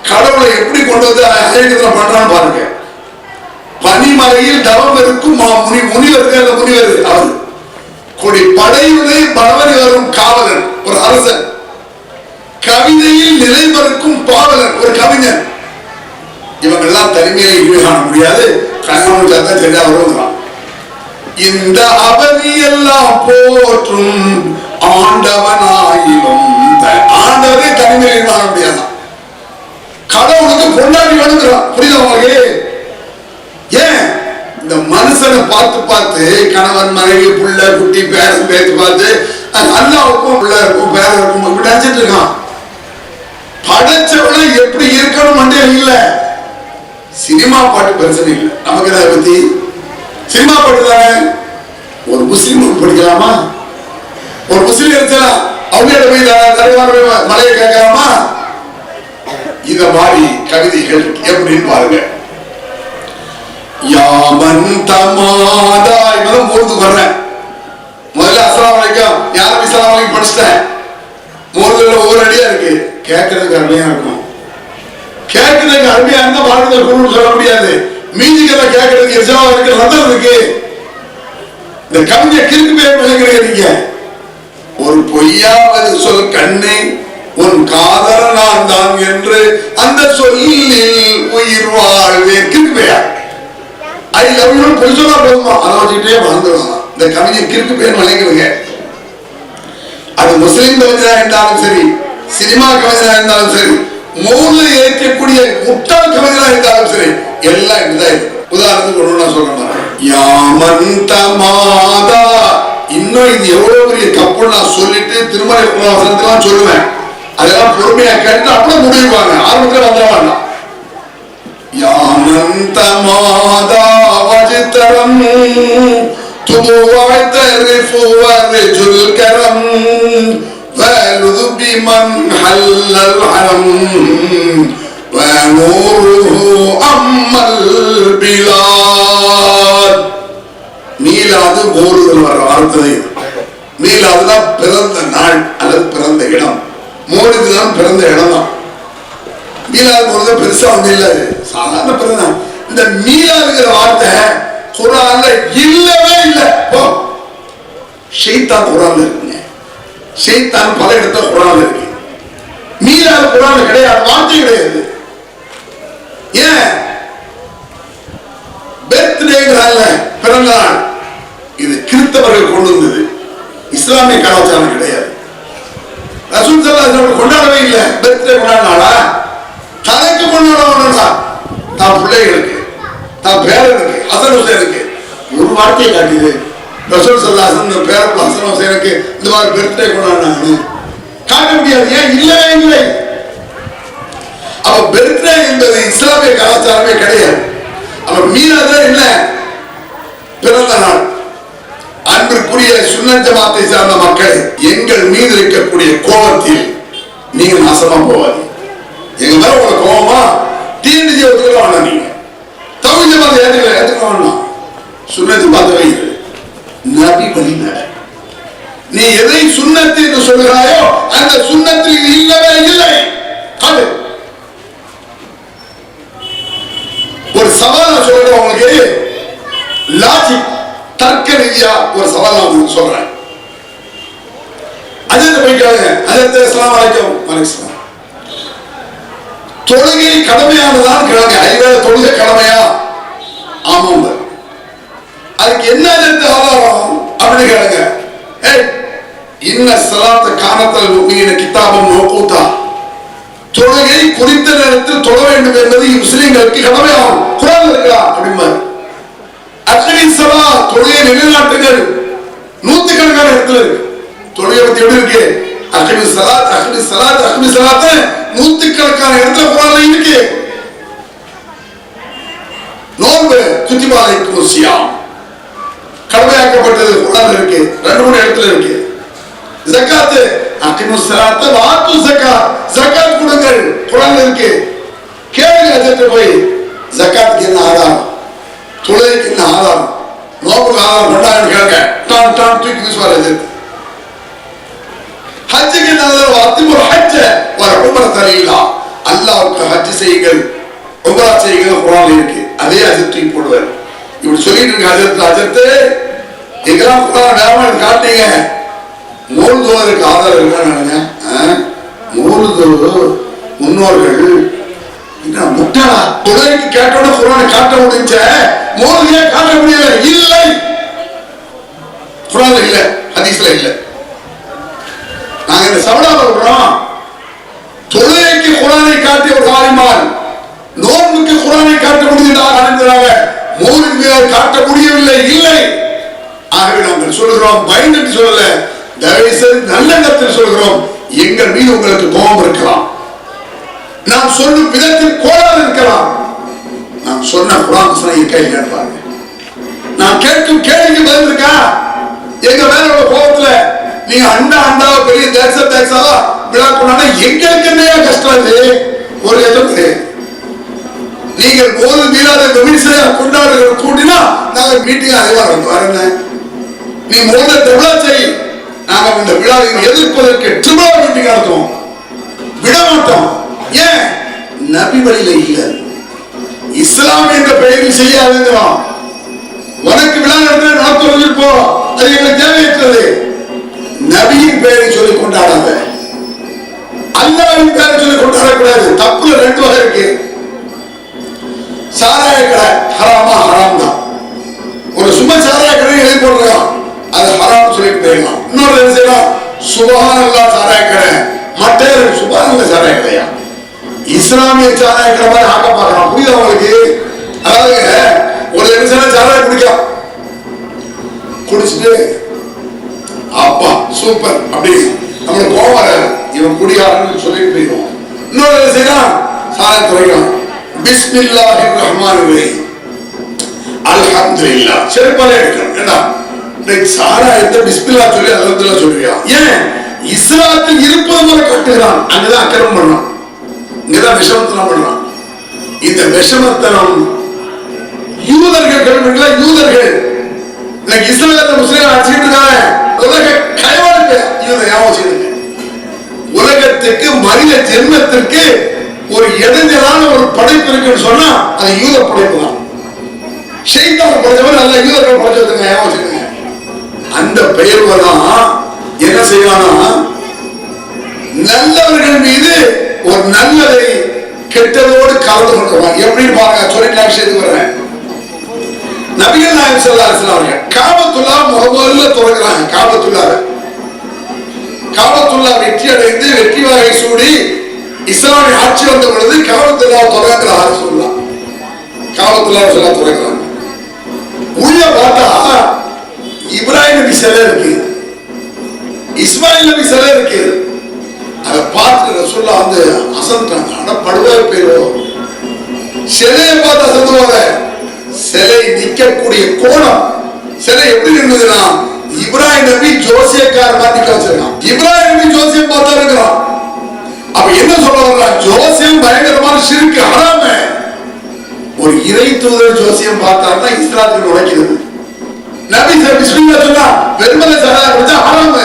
கடவுளை எப்படி கொண்டு வந்து அழகித்தனம் பண்றான்னு பாருங்க. பனிமலையில் தவம் இருக்கும் மாமுனி, முனிவர் அந்த முனிவர் அவர் கொடி படையுடைய பலவரி வரும் காவலன் ஒரு அரசன், கவிதையில் நிலைமறுக்கும் பாவலன் ஒரு கவிஞன். இவங்க எல்லாம் தனிமையை இனிமை காண முடியாது. கணவன் தான் சரியா வருவான். இந்த அவதி எல்லாம் போற்றும் ஆண்டவனாயிலும் ஆண்டவரே தனிமையை காண முடியாது. கடவுளுக்கு கொண்டாடி வளர்ந்துடும். புரியுதா உங்களுக்கு? ஏன் இந்த மனுஷனை பார்த்து பார்த்து கணவன் மனைவி புள்ள குட்டி பேரன் பேத்து பார்த்து அல்லாவுக்கும் புள்ள இருக்கும் பேரன் இருக்கும் இப்படி நினைச்சிட்டு இருக்கான். படைச்சவளை எப்படி இருக்கணும் இல்ல. சினிமா பாட்டு பிரச்சனை இல்லை நமக்கு. அதை பத்தி சினிமா பாட்டு தானே. ஒரு முஸ்லீம் படிக்கலாமா? ஒரு முஸ்லீம் எடுக்கலாம் அவங்க மலையை கேட்கலாமா? இத மாதிரி கவிதைகள் எப்படின்னு பாருங்க. யாமன் தமாதா இப்பதான் போது வர்றேன். முதல்ல அஸ்ஸலாமு அலைக்கும் யாரும் அஸ்ஸலாமு அலைக்கும் படிச்சிட்டேன். மூணுல ஒவ்வொரு அடியா இருக்கு. கேட்கறதுக்கு அருமையா இருக்கும். கேட்கறதுக்கு அருமையா இருந்தா வாழ்க்கை குழு சொல்ல முடியாது. மீதிக்கெல்லாம் கேட்கறதுக்கு எஜமா இருக்கு, ரத்தம் இருக்கு. இந்த கவிதை கிறுக்கு பேர் விளங்குறீங்க. ஒரு பொய்யாவது சொல் கண்ணே உன் காதல நான் தான் என்று அந்த சொல்லில் உயிர் வாழ்வேன். கிறுக்கு பேர் ஐ லவ் யூ பொய் சொன்னா போதுமா? அதை வச்சுக்கிட்டே வாழ்ந்துருவாங்க. இந்த கவிதை கிறுக்கு பேர் விளங்குறீங்க. அது முஸ்லிம் கவிஞரா இருந்தாலும் சரி, சினிமா கவிஞரா இருந்தாலும் சரி, மூல ஏற்கக்கூடிய முட்டாள் கவிஞரா இருந்தாலும் சரி, எல்லாம் இப்படிதான் இருக்கு. உதாரணத்துக்கு ஒண்ணு நான் சொல்றேன். யாமந்த மாதா இன்னும் இது எவ்வளவு பெரிய கப்புன்னு நான் சொல்லிட்டு திருமலை வசனத்தெல்லாம் சொல்லுவேன். அதெல்லாம் பொறுமையா கேட்டு அப்படியே முடிவாங்க. ஆரம்பத்தில் வந்துட வேண்டாம். யாமந்த மாதா வஜிதரம் துவாய் தரிஃபு வர்ஜுல் கரம் வலுது பிமன் ஹல்லல் ஹரம் வநூருஹு அம்மல் பிலாத். மீலாது மோருதல் வர வார்த்தை. மீலாதுனா பிறந்த நாள் அல்லது பிறந்த இடம். மோருதுதான் பிறந்த இடம் தான். மீலாது மோருதல் பெருசா வந்து இல்ல, சாதாரண பிறந்த. இந்த மீலாதுங்கிற வார்த்தை குர்ஆன்ல இல்லவே இல்லை. ஷைத்தான் குர்ஆன்ல இருக்குங்க. ஷைத்தான் பல இடத்துல குர்ஆன்ல இருக்கு. மீலாது குர்ஆன்ல கிடையாது, வார்த்தை கிடையாது. ஏன்? பர்த்டேங்கறால பிறந்த நாள் இது கிறிஸ்தவர்கள் கொண்டு வந்தது, இஸ்லாமிய கலாச்சாரம் கிடையாது. ரசூல் ஸல்லல்லாஹு அலைஹி வஸல்லம் கொண்டாடவே இல்லை. பர்த்டே கொண்டாடினாலா? தனக்கு கொண்டாடுவாங்க. தான் பிள்ளைகளுக்கு, தான் பேரனுக்கு, ஹசன் ஹுசைனுக்கு ஒரு வார்த்தையை காட்டியது. ரசூல் ஸல்லல்லாஹு அலைஹி வஸல்லம் பேரன் ஹசன் ஹுசைனுக்கு இந்த மாதிரி பர்த்டே கொண்டாடினாங்க காட்ட முடியாது. ஏன்? இல்லவே இல்லை. அப்ப பர்த்டே என்பது இஸ்லாமிய கலாச்சாரமே கிடையாது. அப்ப மீலாது என்ன? பிறந்த நாள். அன்பிற்குரிய சுன்னத் ஜமாத்தை சார்ந்த மக்கள், எங்கள் மீது இருக்கக்கூடிய கோபத்தில் நீங்க நாசமா போவாது. எங்க மேல உங்க கோபமா தீர்ந்து ஒத்துக்க வேண்டாம். நீங்க தௌஹீத் ஜமாத்தை ஏத்துக்க வேண்டாம். சுன்னத் ஜமாத்தை வைத்து நபி வழி நட. நீ எதை சுன்னத் என்று சொல்கிறாயோ அந்த சுன்னத்தில் இல்லவே இல்லை. அது ஒரு சவால் சொல்றேன் உங்களுக்கு. லாஜிக் தர்க்க ரீதியா ஒரு சவால் உங்களுக்கு சொல்றேன். அஜித் போய்க்காங்க. அஜித் அஸ்ஸலாமு அலைக்கும். வலைக்கும். தொழுகை கடமையானதான் கேளுங்க. ஐவேளை தொழுகை கடமையா? ஆமாம். அதுக்கு என்ன ஆதாரம் அப்படின்னு கேளுங்க. இன்ன ஸலாத்த கானத்தல் முஃமினீன கிதாபம் மௌகூதா. தொழுகை குறித்த நேரத்தில் தொழ வேண்டும் என்பது முஸ்லிம்களுக்கு கடமையாகும். குர்ஆன்ல இருக்கா அப்படிமா? அக்மீஸ் ஸலாத் தொழுகை நிலைநாட்டுங்கள். நூற்றுக்கணக்கான இடத்துல இருக்கு. தொழுகை பத்தி எப்படி இருக்கு? அக்மீஸ் ஸலாத் அக்மீஸ் ஸலாத் அக்மீஸ் ஸலாத் நூற்றுக்கணக்கான இடத்துல குர்ஆன்ல இருக்கு. நோன்பு குத்திபா அலைக்கும் ஸியாம் கடமையாக்கப்பட்டது குர்ஆன்ல இருக்கு. ரெண்டு மூணு இடத்துல இருக்கு. ஜகாத் அக்மீஸ் ஸலாத் வாத்து ஜகாத் ஜகாத் கொடுங்கள் குர்ஆன்ல இருக்கு. கேளுங்க அஜித் போய் ஜகாத்துக்கு என்ன ஆதாரம், தொழுகைக்கு என்ன ஆதாரம், நோம்புக்கு ஆதாரம் கொண்டாங்க கேளுங்க. டான் டான் தூக்கி வீசுவார் அஜித். ஹஜ்ஜுக்கு என்ன ஆதாரம்? அத்திமுல் ஹஜ்ஜ வ உம்ரத லில்லாஹ். அல்லாஹ்வுக்கு ஹஜ் செய்யுங்கள், உம்ரா செய்யுங்கள் குர்ஆன்ல இருக்கு. அதே அஜித் தூக்கி போடுவார். இப்படி சொல்லிட்டு இருக்க அஜித் அஜித் எங்கெல்லாம் குர்ஆன் வேகமா காட்டுங்க. மூலதோருக்கு ஆதாரம் இருக்காங்க. மூலதோர் முன்னோர்கள் முட்டாளா? தொழுகைக்கு கேட்டோட குர்ஆனை காட்ட முடிஞ்ச மூலதையே காட்ட முடியல. இல்லை, குர்ஆன்ல இல்ல, ஹதீஸ்ல இல்ல. நாங்க இந்த சவடா சொல்றோம். தொழுகைக்கு குர்ஆனை காட்டிய ஒரு ஆலிமான் எங்களால் காட்ட முடியவில்லை. இல்லை. ஆகவே நாங்கள் சொல்கிறோம், பயந்துட்டு சொல்லல, தயவு செய்து நல்லெண்ணத்தில் சொல்கிறோம், எங்கள் மீது உங்களுக்கு கோபம் இருக்கலாம், நாம் சொல்லும் விதத்தில் கோளாறு இருக்கலாம், நாம் சொன்ன குரான் கையில் கேட்பாங்க, நான் கேட்கும் கேள்விக்கு பதில் இருக்கா? எங்க மேல உள்ள கோபத்துல நீங்க அண்டா பெரிய தேக்ஸா விழா கொண்டாட எங்களுக்கு என்னையா கஷ்டம்? இது ஒரு கஷ்டம் கிடையாது. நீங்கள் போது மீறாத விமர்சையா கொண்டாடுகிற கூட்டினா நாங்க மீட்டிங் அதிகமாக வரல. நீ மோத விழா செய், நாங்க இந்த விழாவை எதிர்ப்பதற்கு ட்ரிபிளா மீட்டிங் நடத்துவோம், விட மாட்டோம். ஏன்? நபி வழியில இல்ல, இஸ்லாம் என்ற பெயரில் செய்யாதுங்கிறோம். உனக்கு விழா நடத்துவது போ, அது எங்களுக்கு தேவையற்றது. நபியின் பெயரை சொல்லி கொண்டாடாத, அல்லாஹ்வின் பெயரை சொல்லி கொண்டாடக்கூடாது. தப்புல ரெண்டு வகை இருக்கு. சாராய கடை ஹராமா? ஹராம் தான். ஒரு சும்மா சாராய கடை எழுதி போடுறோம், அது ஹராம் சொல்லிட்டு போயிடலாம். இன்னொரு என்ன செய்யலாம்? சுபஹானல்லாஹ் சாராய கடை, மற்ற சுபஹானல்லாஹ் சாராய கடையா? இஸ்லாமிய சாராய கடை மாதிரி ஆக்க பார்க்கலாம். புரியுதா உங்களுக்கு? அதாவது ஒரு நிமிஷம் சாராய குடிக்கலாம், குடிச்சிட்டு அப்பா சூப்பர் அப்படி நம்மளுக்கு கோவம் வராது, இவன் குடியாரன்னு சொல்லிட்டு போயிடுவோம். இன்னொரு என்ன செய்யலாம்? சாராய துறைக்கலாம், பிஸ்மில்லாஹிர் ரஹ்மானிர் ரஹீம் அல்ஹம்துலில்லாஹ் செருப்பாலே எடுக்கணும். ஏன்னா சாராயத்தை பிஸ்மில்லாஹ் சொல்லி அல்ஹம்துலில்லாஹ் சொல்றியா? ஏன்? இஸ்லாத்தில் இருப்பது போல கட்டுகிறான். அங்கதான் அக்கிரமம் பண்ணான், இங்கதான் விஷமத்தனம் பண்ணான். இந்த விஷமத்தனம் யூதர்கள் கல்விகள, யூதர்கள் இன்னைக்கு இஸ்லாமிய முஸ்லிம்கள் அடிச்சுட்டு இருக்காங்க. உலகத்துக்கு மனித ஜென்மத்திற்கு ஒரு இடைஞ்சலான ஒரு படைப்பு இருக்குன்னு சொன்னா அது யூத படைப்பு தான். ஷைத்தான் படைச்சவன் நல்ல யூதர்கள் படைச்சதுங்க. அந்த பெயர்வை தான் என்ன செய்வானா, நல்லவர்கள் மீது ஒரு நல்லதை கெட்டதோடு கலந்து கொள்வாங்க. எப்படின்னு பாருங்க, சொல்லிட்டு நான் விஷயத்துக்கு வரேன். நபிகள் நாயகம் ஸல்லல்லாஹு அலைஹி வஸல்லம் அவர்கள் காபத்துல்லா முதல்ல தொடங்குறாங்க. காபத்துல்லா வெற்றி அடைந்து வெற்றி வாகை சூடி இஸ்லாமிய ஆட்சி வந்த பொழுது காபத்துல்லா தொடங்குறாங்க. சொல்லலாம் காபத்துல்லா சொல்ல தொடங்குறாங்க. உள்ள பார்த்தா இப்ராஹிம் நபி சிலை இருக்கு, இஸ்மாயில் நபி சிலை இருக்கு. அதை பார்த்து ரசூலுல்லாஹ் வந்து அசந்தாங்க. ஆனா படுவாய் போயிடும், சிலையை பார்த்து அசந்துவாங்க. சிலை நிற்கக்கூடிய கோணம், சிலை எப்படி இருந்ததுன்னா இப்ராஹிம் நபி ஜோசியக்கார மாதிரி வச்சிருக்கான். இப்ராஹிம் நபி ஜோசியம் பார்த்தா இருக்கிறான். அப்ப என்ன சொல்ல வர்றான்? ஜோசியம் பயங்கரமான ஷிர்க், ஹராம். ஒரு இறை தூதர் ஜோசியம் பார்த்தாருன்னா இஸ்லாத்தில் நுழைக்கிறது. நபி பிஸ்மில்லாஹ் சொன்னா வெறுமனே சாராயம் குடிச்சா ஹராம்,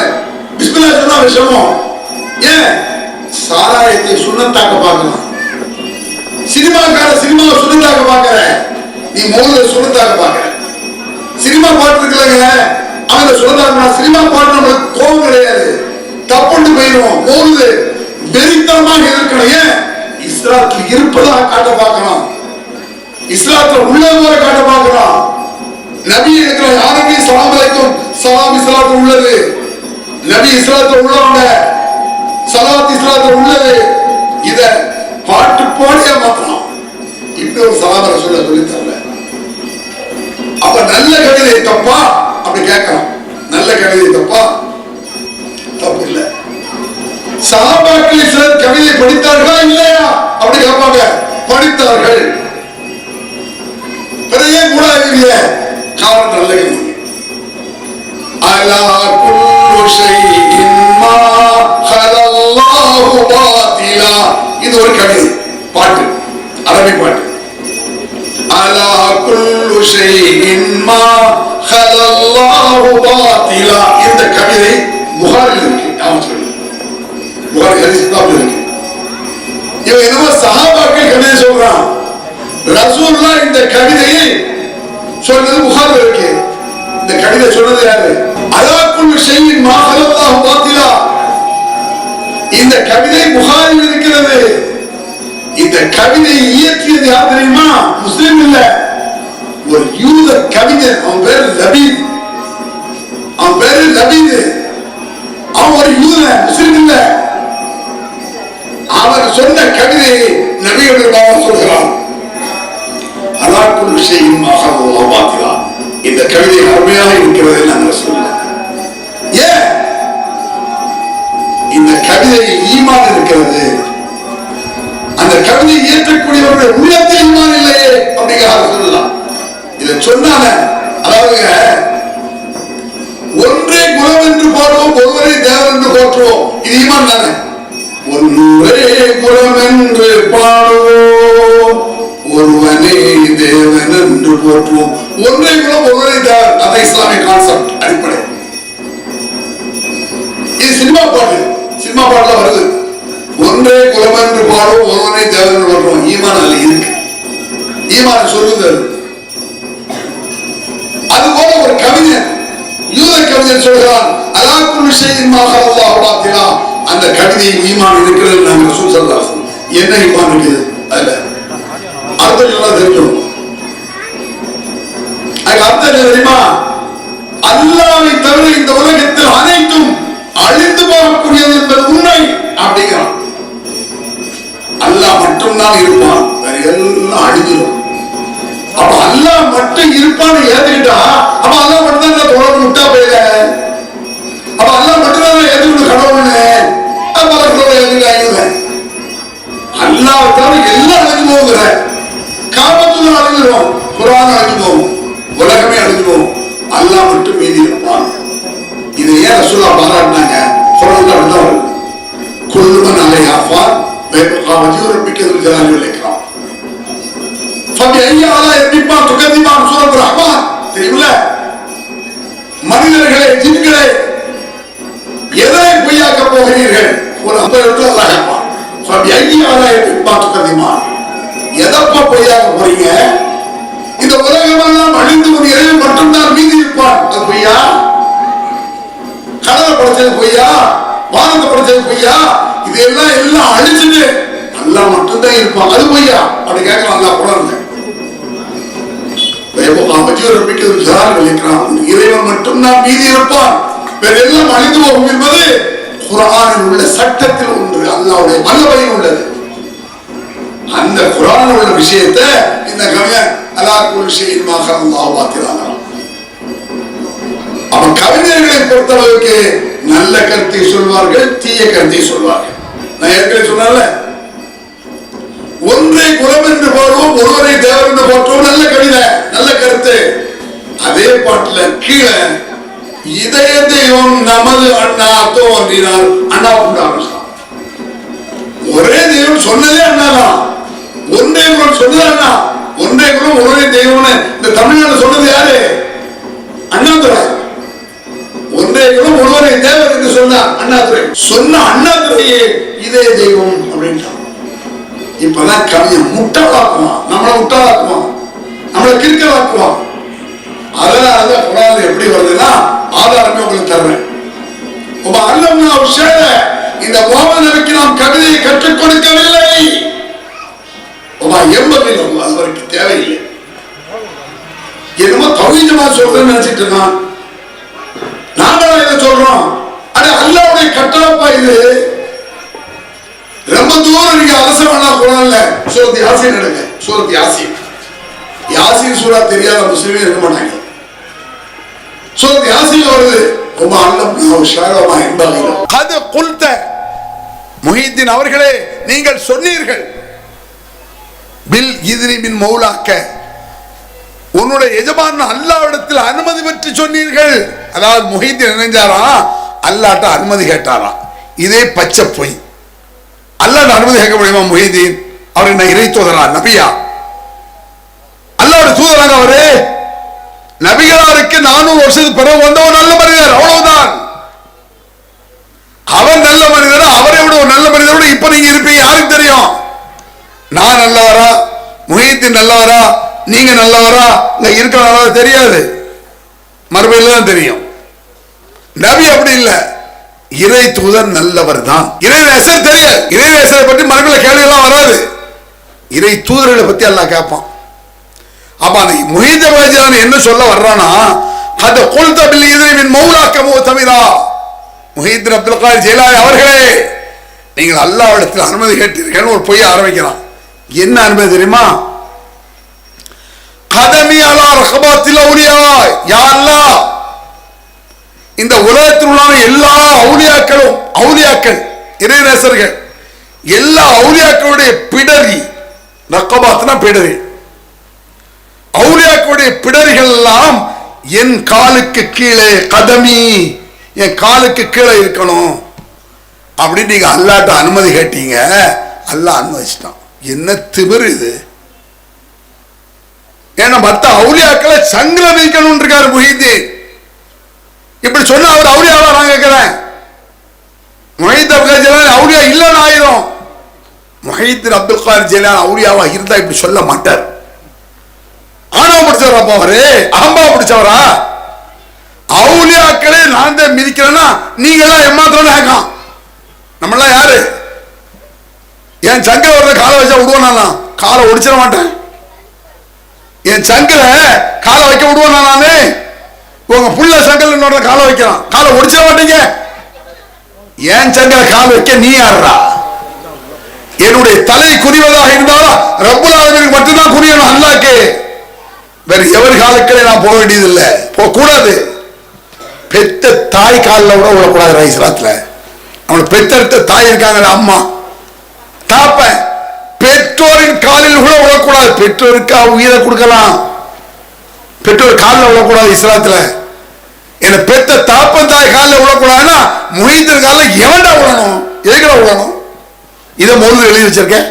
பிஸ்மில்லாஹ் சொன்னா விஷமம். ஏன்? சாராயத்தை சுன்னத்தாக்க பார்க்கலாம். சினிமாக்கார சினிமாவை சுன்னத்தாக்க பார்க்கிற, நீ மோத சுனத்தாக பாக்குற. சினிமா பாட்டு இருக்குல்லங்க, அவங்க சுனத்தாக. சினிமா பாட்டு நம்மளுக்கு கோபம் கிடையாது, தப்புண்டு போயிடும். மோது வெறித்தனமாக இருக்கணும். ஏன்? இஸ்லாத்தில் இருப்பதாக காட்ட பார்க்கணும், இஸ்லாத்தில் உள்ளது போல காட்ட பார்க்கணும். நபி இருக்கிற யாருக்கு சலாம் அலைக்கும் சலாம் இஸ்லாத்தில் உள்ளது, நபி இஸ்லாத்தில் உள்ளவங்க, சலாத் இஸ்லாத்தில் உள்ளது. இத பாட்டு போடே மாத்தலாம். இப்படி ஒரு சலாமரை சொல்லி தரல. அப்ப நல்ல கவிதை தப்பா? அப்படி கேட்கலாம். நல்ல கவிதை தப்பா? தப்பு இல்ல. சஹாபாக்கள் சிலர் கவிதை படித்தார்களா இல்லையா அப்படி கேட்பாங்க. படித்தார்கள். பிறகு கூடாது காரணம் நல்ல கவிதை. அலா குல்லு ஷைஇன் மா ஹலல்லாஹு பாத்திலா. இது ஒரு கவிதை பாட்டு, அரபி பாட்டு. அலா குல்லு ஷைஇன் மா ஹலல்லாஹு பாத்திலா. இந்த கவிதை புகாரில் இருக்கு. புகாரி ஹதீஸ் கிதாபில் இருக்கு. இவன் என்னமோ சஹாபாக்கள் கவிதை சொல்றான். ரசூலுல்லாஹ் இந்த கவிதையை சொன்னது புகாரில் இருக்கு. இந்த கவிதை சொன்னது யாரு? அலா குல்லு ஷைஇன் மா ஹலல்லாஹு பாத்திலா. இந்த கவிதை புகாரில் இருக்கிறது. இந்த கவிதையை இயற்றியது யார் தெரியுமா? முஸ்லிம் இல்ல, ஒரு யூத கவிஞர். அவன் பேரு லபீத். அவன் ஒரு யூத, முஸ்லிம் இல்ல. அவர் சொன்ன கவிதையை நபிகள் சொல்கிறான். அலா குல்லு ஷைஇன் மா ஹலல்லாஹு பாத்திலா. கவிதை அருமையாக இருக்கிறது நாங்கள் சொல்லலாம். ஏன் இந்த கவிதையில் ஈமான் இருக்கிறது, அந்த கவிதை இயற்றக்கூடியவருடைய உள்ளத்தில் ஈமான் இல்லையே அப்படிங்கிற சொல்லலாம். இதை சொன்னால அதாவது ஒன்றே குலம் என்று பாடுவோம், ஒருவரை தேவன் என்று போற்றுவோம், இது ஈமான் தானே. ஒன்றே குலம் என்று பாடுவோம், ஒருவனே தேவன் என்று போற்றுவோம். ஒன்றே குலம் ஒருவரை தேவன், அதான் இஸ்லாமிய கான்செப்ட் அடிப்படை. இது சினிமா பாட்டு, சினிமா பாட்டுல வருது. ஒன்றே குலம் என்று பாடுவோம், ஒருவனை தேவன் என்று போற்றுவோம். ஈமான் அதுல இருக்கு, ஈமான் சொல்லுது. அதுபோல ஒரு கவிஞன், யூத கவிஞன் சொல்கிறான், அலா குல்லி ஷைஇன் மா கலல்லாஹு பாத்திலா. அந்த கவிதையில் ஈமான் இருக்கிறது. நாங்கள் ரசூல் ஸல்லல்லாஹு அலைஹி வஸல்லம் என்ன ஈமான் இருக்குது அதுல அர்த்தம் எல்லாம் தெரியும். அதுக்கு அர்த்தம் தெரியுமா? அல்லாஹ்வை தவிர இந்த உலகத்தில் அனைத்தும் அழிந்து போகக்கூடியது என்பது உண்மை அப்படிங்கிறான். அல்லாஹ் மட்டும்தான் இருப்பான், வேற எல்லாம் அழிஞ்சிடும். அப்ப அல்லாஹ் மட்டும் இருப்பான்னு ஏத்துக்கிட்டா அப்ப அல்லாஹ் மட்டும் தான் தொடர்பு விட்டா போயில. அப்ப அல்லாஹ் மட்டும் தான் ஏத்துக்கணும் கடவுள்னு அல்லாஹ் தவிர எல்லாம் அழிஞ்சு போகுற. காபத்துல அழிஞ்சிடும், குர்ஆன் அழிஞ்சு போகும், உலகமே அழிஞ்சு போகும். அல்லாஹ் மட்டும் மீதி இருப்பான். இதை ஏன் ரசூலுல்லாஹ் பாராட்டினாங்க? குர்ஆன்ல அப்படிதான் வருது. குல்லு மன் அலைஹா ஃபான் வயப்கா வஜ்ஹு ரப்பிக ذுல் ஜலாலி வல் இக்ராம். ஃபபிஐ ஆலாஇ ரப்பிமா துகதிபான் சூரத்துர் ரஹ்மான். தெரியுமில்ல? மனிதர்களே, ஜின்களே, எதை பொய்யாக்க போகிறீர்கள்? ஒரு அம்பலத்துல அல்லாஹ் கேட்பான். ஃபபிஐ ஆலாஇ ரப்பிமா துகதிபான். எதப்ப பொய்யாக்க போறீங்க? இந்த உலகமெல்லாம் அழிந்து ஒரு இறைவன் மட்டும்தான் மீதி இருப்பான். அது பொய்யா? கடலை படைச்சது பொய்யா? வானத்தை படைச்சது பொய்யா? இதெல்லாம் எல்லாம் அழிச்சுட்டு அல்லாஹ் மட்டும்தான் இருப்பான், அது பொய்யா? அப்படி கேட்கலாம். அல்லாஹ் குர்ஆன்ல இறைவன் மட்டும்தான் மீதி இருப்பான், வேற எல்லாம் அழிந்து போகும் என்பது குர்ஆனில் உள்ள சட்டத்தில் ஒன்று, அல்லாஹ்வுடைய வல்லமையில் உள்ளது. அந்த குர்ஆனில் உள்ள விஷயத்தை இந்த கவிஞர் அலா குல்லி ஷைஇன் மா கலல்லாஹு பாத்திலா. அவன் கவிஞர்களை பொறுத்தளவுக்கு நல்ல கருத்தை சொல்வார்கள், தீய கருத்தை சொல்வார்கள். நான் ஏற்கனவே சொன்னேன்ல, ஒன்றே குலம் என்று பாடுவோம், ஒருவரை தேவன் என்று போற்றுவோம். நல்ல கவிதை, நல்ல கருத்து. அதே பாட்டுல கீழே இதய தெய்வம் நமது அண்ணா தோன்றினார், அண்ணா உண்டான ஒரே தெய்வம் சொன்னதே அண்ணாதான். ஒன்றே குலம் சொன்னது அண்ணா, ஒன்றே குலம் ஒருவரே தெய்வம்னு இந்த தமிழ்நாடு சொன்னது யாரு? அண்ணாதுரை. ஒன்றே குலம் ஒருவரை தேவர் என்று சொன்னார் அண்ணாதுரை. சொன்ன அண்ணாதுரையே இதே தெய்வம் அப்படின்ட்டான். இப்பதான் கவிஞன் முட்டாளாக்குவான், நம்மளை முட்டாளாக்குவான், நம்மளை கிறுக்கலாக்குவான். அதனாலதான் குர்ஆன்ல எப்படி வருதுன்னா, ஆதாரமே உங்களுக்கு தர்றேன். இந்த முஹம்மது நபிக்கு நாம் கவிதையை கற்றுக் கொடுக்கவில்லை. அவருக்கு தேவையில்லை. என்னமோ தௌஹீதமா சொல்றேன்னு நினைச்சிட்டு இருக்கான். நாங்களா இதை சொல்றோம்? அட அல்லாஹ்வுடைய கட்டளப்பா இது. ரொம்ப தூரம் நீங்க அரச வேணாம். குர்ஆன்ல சூரத் யாசீன் எடுங்க. சூரத் யாசீன், யாசீன் சூரா தெரியாத முஸ்லிமே இருக்க மாட்டாங்க. சூரத் யாசீன் வருது. முஹிதீன் அவர்களே, நீங்கள் சொன்னீர்கள் பில் இத்னி மின் மௌலாக்க, உன்னுடைய எஜமான் அல்லாஹ்விடத்தில் அனுமதி பெற்று சொன்னீர்கள். அதாவது முஹிதீன் நினைஞ்சாரா அல்லாஹ்ட்ட அனுமதி கேட்டாரா? இதே பச்சை பொய். அல்லாஹ் அனுமதி கேட்க முடியுமா? முஹிதீன் அவர் என்ன இறை தூதரா, நபியா? அல்லாஹ்வுடைய தூதராக அவரு. நபிகளாருக்கு 400 வருஷத்துக்கு பிறகு வந்த ஒரு நல்ல மனிதர், அவ்வளவுதான். அவர் நல்ல மனிதர், அவரை விட ஒரு நல்ல மனிதரோட இப்ப நீங்க இருப்பீங்க. யாருக்கு தெரியும் நான் நல்லவரா, முஹிதீன் நல்லவரா, நீங்க நல்லவரா, இல்ல இருக்க நல்லவரா தெரியாது. மறுபடியும் தான் தெரியும். நபி அப்படி இல்லை, இறை தூதர் நல்லவர் தான். இறை நேசர் தெரியாது. இறை நேசரை பற்றி மறுபடியும் கேள்வி எல்லாம் வராது. இறை தூதர்களை பத்தி அல்லாஹ் கேட்பான். அப்ப அந்த முஹிதீன் என்ன சொல்ல வர்றானா, அது குல்த பில் இத்னி மின் மௌலாக்க முஅ்தமிரா, முஹிதீன் அப்துல் காதிர் ஜீலானி அவர்களே, நீங்கள் அல்லாஹ்விடத்தில் அனுமதி கேட்டீர்கள் ஒரு பொய்ய ஆரம்பிக்கிறான். என்ன அனுமதி தெரியுமா? கதமி அலா ரஹபாத்தில் அவுலியா, யா அல்லாஹ் இந்த உலகத்தில் உள்ள எல்லா அவுலியாக்கள் இறைநேசர்கள் எல்லா அவுலியாக்களுடைய பிடரி, ரக்கபாத்னா பிடரி, அவுலியாக்களுடைய பிடரிகள் எல்லாம் என் காலுக்கு கீழே, கதமி என் காலுக்கு கீழே இருக்கணும் அப்படின்னு நீங்க அல்லாட்ட அனுமதி கேட்டீங்க. அல்லாஹ் அனுமதிச்சிட்டான். என்ன திமிரு இது! ஏன்னா மற்ற அவுலியாக்களை சங்கில வைக்கணும் இருக்காரு முஹிதீன். இப்படி சொன்ன அவர் அவுலியாவா நான் கேட்கிறேன். முஹிதீன் அப்துல் ஜிலானி அவுலியா இல்லைன்னு ஆயிரும். முஹிதீன் அப்துல் காதிர் ஜிலானி அவுலியாவா இருந்தா இப்படி சொல்ல மாட்டார். ஆணவ பிடிச்சவரா அவரு? அகம்பா பிடிச்சவரா? அவுலியாக்களே நான் தான் மிதிக்கிறேன்னா நீங்க எல்லாம் ஏமாத்திரம் கேட்கான். நம்மளாம் யாரு? என் சங்கில ஒரு காலை வச்சா விடுவேன், காலை ஒடிச்சிட மாட்டேன். என் சங்கில காலை வைக்க விடுவேன் நானு. உங்க புள்ள சங்கல் இன்னொரு காலை வைக்கிறான், காலை ஒடிச்சிட மாட்டீங்க. என் சங்கில காலை வைக்க நீ யாருடா? என்னுடைய தலை குறிவதாக இருந்தாலும் ரப்புல் ஆலமீனுக்கு மட்டும்தான் குறியணும், அல்லாஹ்க்கு. வேற எவர் காலுக்களே நான் போக வேண்டியது இல்லை, போக கூடாது. பெத்த தாய் காலில் கூட விடக்கூடாது. இஸ்லாத்துல அவனை பெத்தெடுத்த தாய் இருக்காங்க, அம்மா தாப்ப, பெற்றோரின் காலில் கூட விழக்கூடாது. பெற்றோருக்கு உயிரை கொடுக்கலாம், பெற்றோர் காலில் விழக்கூடாது. இஸ்லாத்துல என்ன பெத்த தாப்பன் தாய் காலில் விழக்கூடாதுன்னா முஹிதீன் காலில் எவன்டா விழணும்? எதுக்குடா விழணும்? இதை மௌலூதுல எழுதி வச்சிருக்கேன்.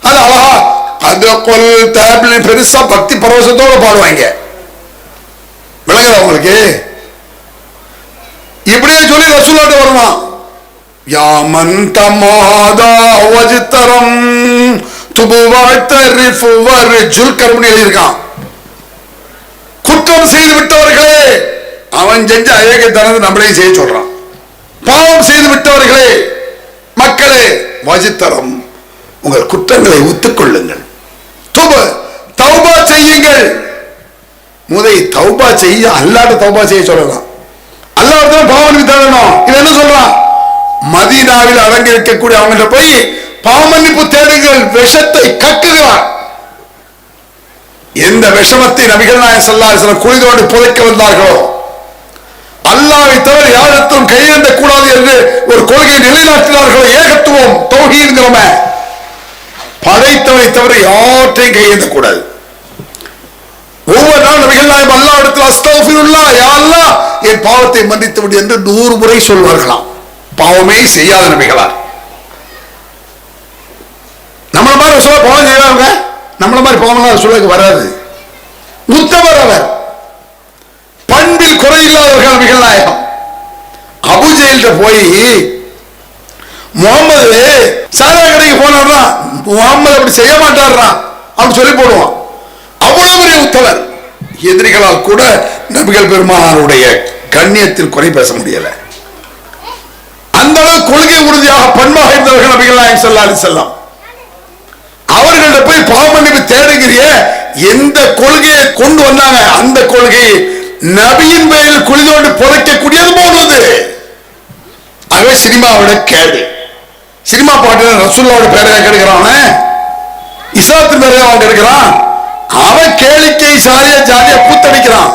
அது அழகா அது கொல் தேபிள் பெருசா பக்தி பரவசத்தோட பாடுவாங்க. விளங்குதா உங்களுக்கு? இப்படியே சொல்லி ரசூலுல்லாஹ் வருவான். யாமன் தமாதா வஜ்தரம் துபுவாத்தரிஃபு வர்ஜுல் கர்மனி எழுதியிருக்கான். குற்றம் செய்து விட்டவர்களே, அவன் செஞ்ச அயோக்கியத்தனத்தை நம்மளையும் செய்ய சொல்றான். பாவம் செய்து விட்டவர்களே, மக்களே, வஜ்தரம் உங்கள் குற்றங்களை ஒத்துக்கொள்ளுங்கள், தௌபா செய்யுங்கள். முதல் தௌபா செய்ய அல்லாஹ்ட்ட தௌபா செய்ய சொல்லலாம். அல்லாஹ் பாவமன்னிப்பு தேடணும். இது என்ன சொல்றான்? மதீனாவில் அடங்கி இருக்கக்கூடிய அவங்கள்ட்ட போய் பாவமன்னிப்பு தேடுங்கள், விஷத்தை கக்குகிறார். எந்த விஷமத்தை நபிகள் நாயகம் ஸல்லல்லாஹு அலைஹி வஸல்லம் குழிதோண்டி புதைக்க வந்தார்களோ, அல்லாஹ்வை தவிர யாரிடத்தும் கையேந்த கூடாது என்று ஒரு கொள்கையை நிலைநாட்டினார்களோ, ஏகத்துவம் தௌஹீத்ங்கறம, படைத்தவரை தவிர யாற்றையும் கையேந்த கூடாது. ஒவ்வொரு நாள் நபிகள் நாயகம் அல்லாஹ்விடத்தில் அஸ்தக்ஃபிருல்லாஹ், யா அல்லாஹ் என் பாவத்தை மன்னித்து விடு என்று 100 முறை சொல்வார்களாம். பாவமே செய்யாத நபிகளார். நம்மள மாதிரி சொல்ல பாவம் செய்யறாங்க, நம்மள மாதிரி பாவம் சொல்ல வராது. உத்தவர் அவர், பண்பில் குறையில்லாதவர்கள் நபிகள் நாயகம். அபூஜஹல்கிட்ட போய் முகமது சாரா கடைக்கு போனார்னா முகமது அப்படி செய்ய மாட்டார்னா அப்படி சொல்லி போடுவான். அவ்வளவு பெரிய உத்தவர். எதிரிகளால் கூட நபிகள் பெருமானாருடைய கண்ணியத்தில் குறை பேச முடியல. அந்த அளவு கொள்கை உறுதியாக பண்பாக இருந்தவர்கள் நபிகள் நாயகம் ஸல்லல்லாஹு அலைஹி வஸல்லம். அவர்கள்ட்ட போய் பாவமன்னிப்பு தேடுகிறிய, எந்த கொள்கையை கொண்டு வந்தாங்க அந்த கொள்கை நபியின் பெயரில் குளிதோண்டு புதைக்கக்கூடியது போடுவது. ஆகவே சினிமாவோட கேடு. சினிமா பாட்டு ரசூலுல்லாஹ்வோட பேரையா கெடுக்கிறான், இஸ்லாத்தின் பேரையா அவன் கெடுக்கிறான். அவன் கேளிக்கை சாரியா ஜாலியா பூத்தடிக்கிறான்.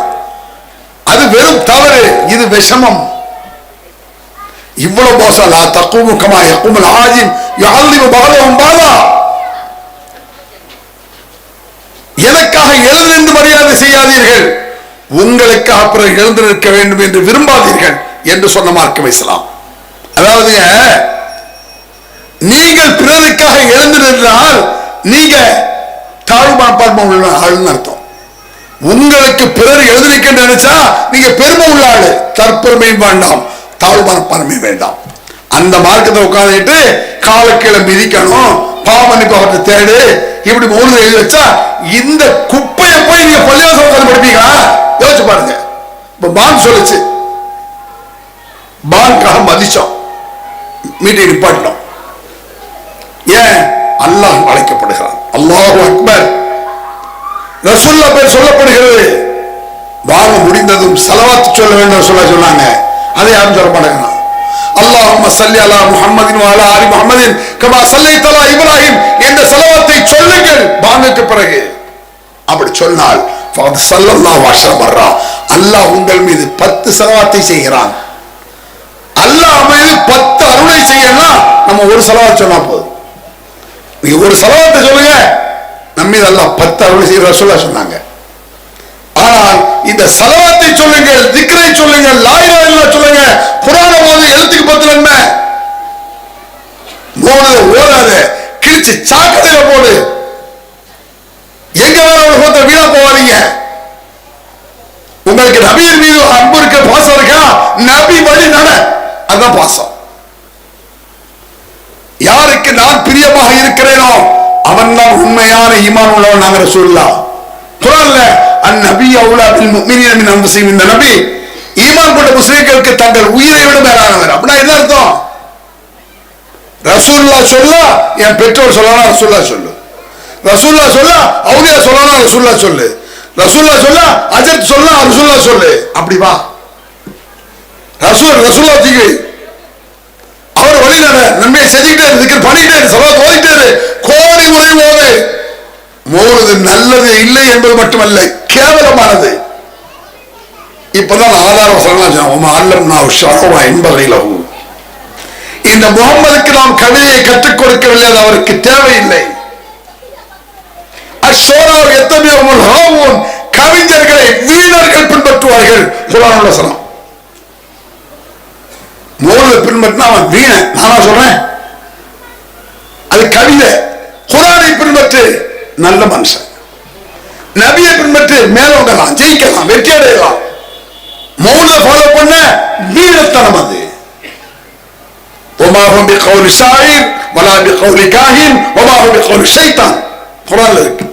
அது வெறும் தவறு, இது விஷமம். இவ்வளவு மோசம். லா தக்கூமு கமா யகூமுல் ஆஜிம் யுஅல்லிமு பஅதஹும் பஅதா. எனக்காக எழுந்து மரியாதை செய்யாதீர்கள், உங்களுக்காக பிறகு எழுந்து நிற்க வேண்டும் என்று விரும்பாதீர்கள் என்று சொன்ன மார்க்கம் இஸ்லாம். அதாவது நீங்கள் பிறருக்காக எழுந்து நின்றால் நீங்க தாழ்வுபான்மை உள்ள ஆளுன்னு அர்த்தம். உங்களுக்கு பிறர் எழுந்திருக்க நினைச்சா நீங்க பெருமை உள்ள ஆளு. தற்பெருமையும் வேண்டாம், தாழ்வுபான்மை வேண்டாம். அந்த மார்க்கத்தை உட்கார்ந்துட்டு காலக்கீழ மிதிக்கணும், பாவமன்னிப்பு அவற்றை தேடு, இப்படி மூணு எழுதி வச்சா இந்த குப்பையை போய் நீங்க பள்ளிவாசல் உட்கார்ந்து படிப்பீங்களா? யோசிச்சு பாருங்க. இப்ப பான் சொல்லுச்சு, பான்காக மதிச்சோம், மீட்டிங் நிப்பாட்டோம். ஏன்? அல்லாஹ் அழைக்கப்படுகிறான். அல்லாஹு அக்பர். ரசூலுல்லாஹ் பேர் சொல்லப்படுகிறது. பாவ முடிந்ததும் ஸலவாத் சொல்ல வேண்டும் சொல்ல சொன்னாங்க. அதை யாரும் சொல்ல மாட்டாங்க. அல்லாஹும்ம ஸல்லி அலா முஹம்மதின் வ அலா ஆலி முஹம்மதின் கமா ஸல்லைத அலா இப்ராஹிம் என்ற ஸலவாத்தை சொல்லுங்கள் பாங்குக்கு பிறகு. அப்படி சொன்னால் அல்லாஹ் உங்கள் மீது 10 ஸலவாத்தை செய்கிறான். அல்லாஹ் மீது 10 அருளை செய்யலாம். நம்ம ஒரு ஸலவாத் சொன்னா போதும். நீங்க ஒரு ஸலவாத்தை சொல்லுங்க, நம்ம மீது அல்லாஹ் 10 அருளை செய்ய ரசூலுல்லாஹ் சொன்னாங்க. ஆனால் இந்த ஸலவாத்தை சொல்லுங்கள், திக்ரை சொல்லுங்கள், லா இலாஹா இல்லல்லாஹ் சொல்லுங்க, குர்ஆனை ஓது, எழுத்துக்கு 10 நன்மை. ஓடாத கிழிச்சு சாக்கடையில போடு. எங்க வேற வீணா போவாதீங்க. உங்களுக்கு நபியின் மீது அன்பு இருக்க, பாசம் இருக்கா, நபி வழி நட, அதான் பாசம். யாருக்கு நான் பிரியமாக இருக்கிறேனோ அவன் தான் உண்மையான ஈமான் உள்ளவன். நாங்க ரசூலுல்லாஹ் குர்ஆன்ல அந்நபி அவுலா பில் முஃமினீன மின் அன்ஃபுஸிஹிம், இந்த நபி ஈமான் கொண்ட முஸ்லிம்களுக்கு தங்கள் உயிரை விட மேலானவர். அப்படின்னா என்ன அர்த்தம்? ரசூலுல்லாஹ் சொல்ல என் பெற்றோர் சொல்லலாம், ரசூலுல்லாஹ் சொல்லு. ரசூலுல்லாஹ் சொல்ல அவுலியா சொல்லலாம், ரசூலுல்லாஹ் சொல்லு. ரசூலுல்லாஹ் சொல்ல அஜத் சொல்லலாம், ரசூலுல்லாஹ் சொல்லு. அப்படி வா, ரசூலுல்லாஹ் தீக்கு அவர் வழி நட, நன்மையை செஞ்சுக்கிட்டே இருக்கு, பண்ணிக்கிட்டே இருக்கு, ஸலவாத் ஓதிட்டே இரு, கோடி முறை ஓது. மௌலிது நல்லது இல்லை என்பது மட்டுமல்ல, கேவலமானது. இப்பதான் ஆதார வசனம் இந்த முகம்மதுக்கு நாம் கவிதையை கற்றுக் கொடுக்கவில்லை, அது அவருக்கு தேவையில்லை. கவிஞர்களை வீணர்கள் பின்பற்றுவார்கள். குர்ஆன் வசனம். மௌலித பின்பற்றினா அவன் வீண. நானா சொல்றேன், அது கவிதை. குர்ஆனை பின்பற்று, நல்ல மனுஷன். நபியை பின்பற்று, மேலோங்கலாம், ஜெயிக்கலாம், வெற்றி அடையலாம். மௌலித ஃபாலோ பண்ண வீணத்தனம் அது. وما هم بقول شاعر ولا بقول كاهن وما هم بقول شيطان. குர்ஆன்ல இருக்கு.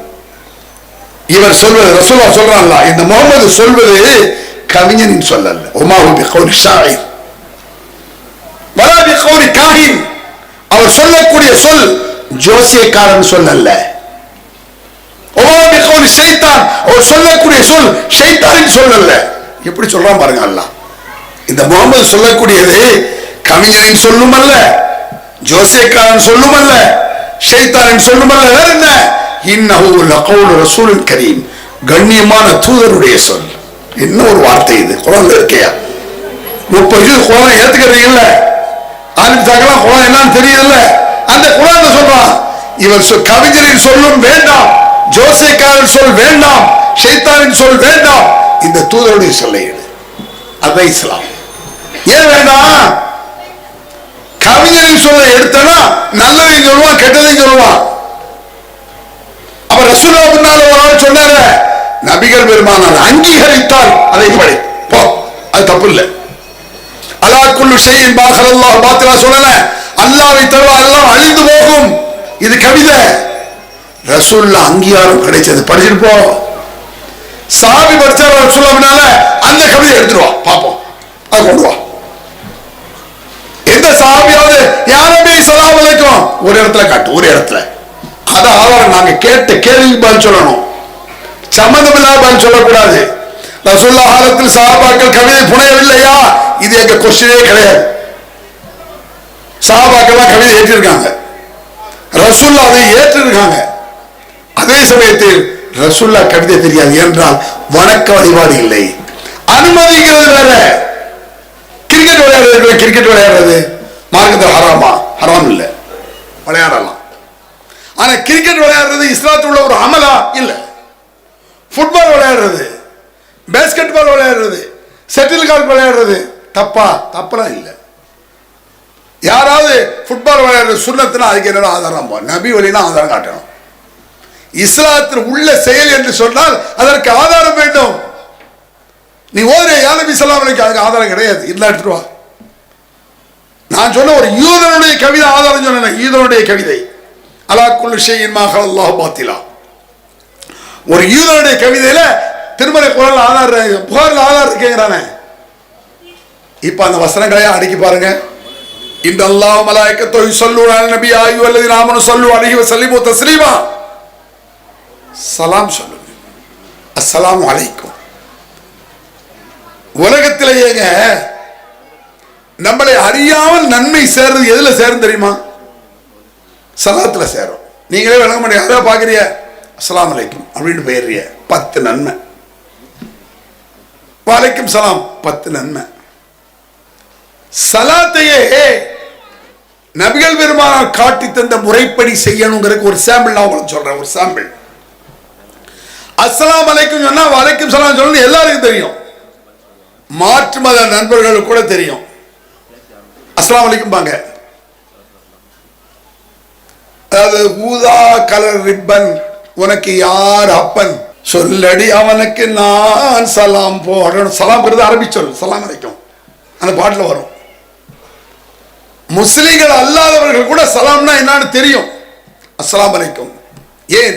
இவர் சொல்வது ரசூலுல்லாஹ் சொல்றாங்க, இந்த முகமது சொல்வது கவிஞனின் சொல் அல்ல. وما هم بقول شاعر ولا بقول كاهن, அவர் சொல்லக்கூடிய சொல் ஜோசியக்காரன் சொல் அல்ல. وما هم بقول شيطان, அவர் சொல்லக்கூடிய சொல் ஷைத்தானின் சொல் அல்ல. எப்படி சொல்றான் பாருங்க அல்லாஹ். இந்த முகமது சொல்லக்கூடியது கவிஞரின் சொல்லும் அல்ல, ஜோசியக்காரன் சொல்லும் அல்ல, ஷைத்தானின் சொல்லும் அல்ல. வேற என்ன? இன்னஹு லகவுலு ரசூலின் கரீம், கண்ணியமான தூதருடைய சொல். என்ன ஒரு வார்த்தை இது! குர்ஆன்ல இருக்கையா? 30 குர்ஆனை ஏத்துக்கிறீங்கல்ல, ஆலிம்சாக்கெல்லாம் குர்ஆன் என்னன்னு தெரியுதுல்ல, அந்த குர்ஆன்ல சொல்றான், இவர் கவிஞரின் சொல்லும் வேண்டாம், ஜோசியக்காரன் சொல் வேண்டாம், ஷைத்தானின் சொல் வேண்டாம், இந்த தூதருடைய சொல்லை எடு. அதான் இஸ்லாம். ஏன் வேண்டாம்? கவிஞரின் சொல்ல எடுத்தனா நல்லதையும் சொல்லுவான், கெட்டதையும் சொல்லுவான். அப்ப ரசூலுல்லாஹ் முன்னால ஒரு ஆள் சொன்னாரு, நபிகள் பெருமானார் அங்கீகரித்தால் அதை படி போ, அது தப்பு இல்லை. அலா குல்லு ஷைஇன் பாஹரல்லாஹு பாத்திலா சொல்லல, அல்லாஹ்வை தவிர எல்லாம் அழிந்து போகும். இது கவிதை. ரசூலுல்லாஹ் அங்கீகாரம் கிடைச்சது, படிச்சுட்டு போ. சாபி படிச்சார் ரசூலுல்லாஹ் முன்னால, அந்த கவிதை எடுத்துருவா, பாப்போம், அது கொண்டு வா. எந்த சாபியாவது யா நபி ஸல்லல்லாஹு அலைஹி வஸல்லம் ஒரு இடத்துல காட்டு, ஒரு இடத்துல. அத ஆதாரம் நாங்க கேட்ட கேள்விக்கு பதில் சொல்லணும், சம்பந்தமில்லாத பதில் சொல்லக்கூடாது. ரசூலுல்லாஹ் காலத்தில் சஹாபாக்கள் கவிதை புனையவில்லையா? இது எங்க கொஸ்டினே கிடையாது. சஹாபாக்கள் கவிதை ஏற்றிருக்காங்க, ரசூலுல்லாஹ் அதை ஏற்றிருக்காங்க. அதே சமயத்தில் ரசூலுல்லாஹ் கவிதை தெரியாது என்றால் வணக்க வழிபாடு இல்லை, அனுமதிக்கிறது வேற. கிரிக்கெட் விளையாடுறது, கிரிக்கெட் விளையாடுறது மார்க்கத்தில் ஹராமா? ஹராம் இல்ல, விளையாடலாம். ஆனா கிரிக்கெட் விளையாடுறது இஸ்லாத்துல உள்ள ஒரு அமலா இல்ல. ஃபுட்பால் விளையாடுறது, பேஸ்கெட் பால் விளையாடுறது, செட்டில் கார்க் விளையாடுறது தப்பா? தப்பெல்லாம் இல்லை. யாராவது ஃபுட்பால் விளையாடுறது சுன்னத்துனா அதுக்கு என்னடா ஆதாரம்? நபி வழினா ஆதாரம் காட்டணும். இஸ்லாத்தில் உள்ள செயல் என்று சொன்னால் அதற்கு ஆதாரம் வேண்டும். நீ ஓதுற யா நபி ஸல்லல்லாஹு அலைஹி வஸல்லம், அதுக்கு ஆதாரம் கிடையாது, இல்ல எடுத்துட்டு வா. நான் சொன்ன ஒரு யூதனுடைய கவிதை ஆதாரம் சொன்னேன், யூதனுடைய கவிதை. அலா குல்லு ஷைஇன் மா ஹலல்லாஹு பாத்திலா, ஒரு யூதனுடைய கவிதையில திருமறை குர்ஆன்ல ஆதாரம், புகார்ல ஆதாரம் இருக்குங்கறானே. இப்ப அந்த வசனங்களை அடக்கி பாருங்க. இன்னல்லாஹு மலாயிகத்துஹு யுஸல்லூன அலன் நபி யா அய்யுஹல்லதீன ஆமனு ஸல்லு அலைஹி வஸல்லிமு தஸ்லீமா. சலாம் சொல்லுங்க, அஸ்ஸலாமு அலைக்கும். உலகத்திலேயேங்க நம்மளை அறியாமல் நன்மை சேர்றது எதுல சேரும் தெரியுமா? சலாத்துல சேரும். நீங்களே விளங்க முடியாது. பாக்குறிய அஸ்ஸலாமு அலைக்கும் அப்படின்னு பெயரிய 10 நன்மை, வலைக்கும் சலாம் 10 நன்மை. சலாத்தையே நபிகள் பெருமானார் காட்டி தந்த முறைப்படி செய்யணுங்கிறதுக்கு ஒரு சாம்பிள் நான் உங்களுக்கு சொல்றேன். ஒரு சாம்பிள், அஸ்ஸலாமு அலைக்கும் சொன்னா வலைக்கும் சலாம் சொல்லணும் எல்லாருக்கும் தெரியும், மாற்று மத நண்பர்களுக்கு கூட தெரியும். அஸ்ஸலாமு அலைக்கும் பாங்க, அதாவது ஊதா கலர் ரிப்பன் உனக்கு யார் அப்பன் சொல்லடி அவனுக்கு நான் சலாம் போடணும். சலாம் அரபி சொல், சலாம் அலைக்கும் அந்த பாட்டில் வரும். முஸ்லிம்கள் அல்லாதவர்கள் கூட சலாம்னா என்னன்னு தெரியும். அஸ்ஸலாமு அலைக்கும். ஏன்?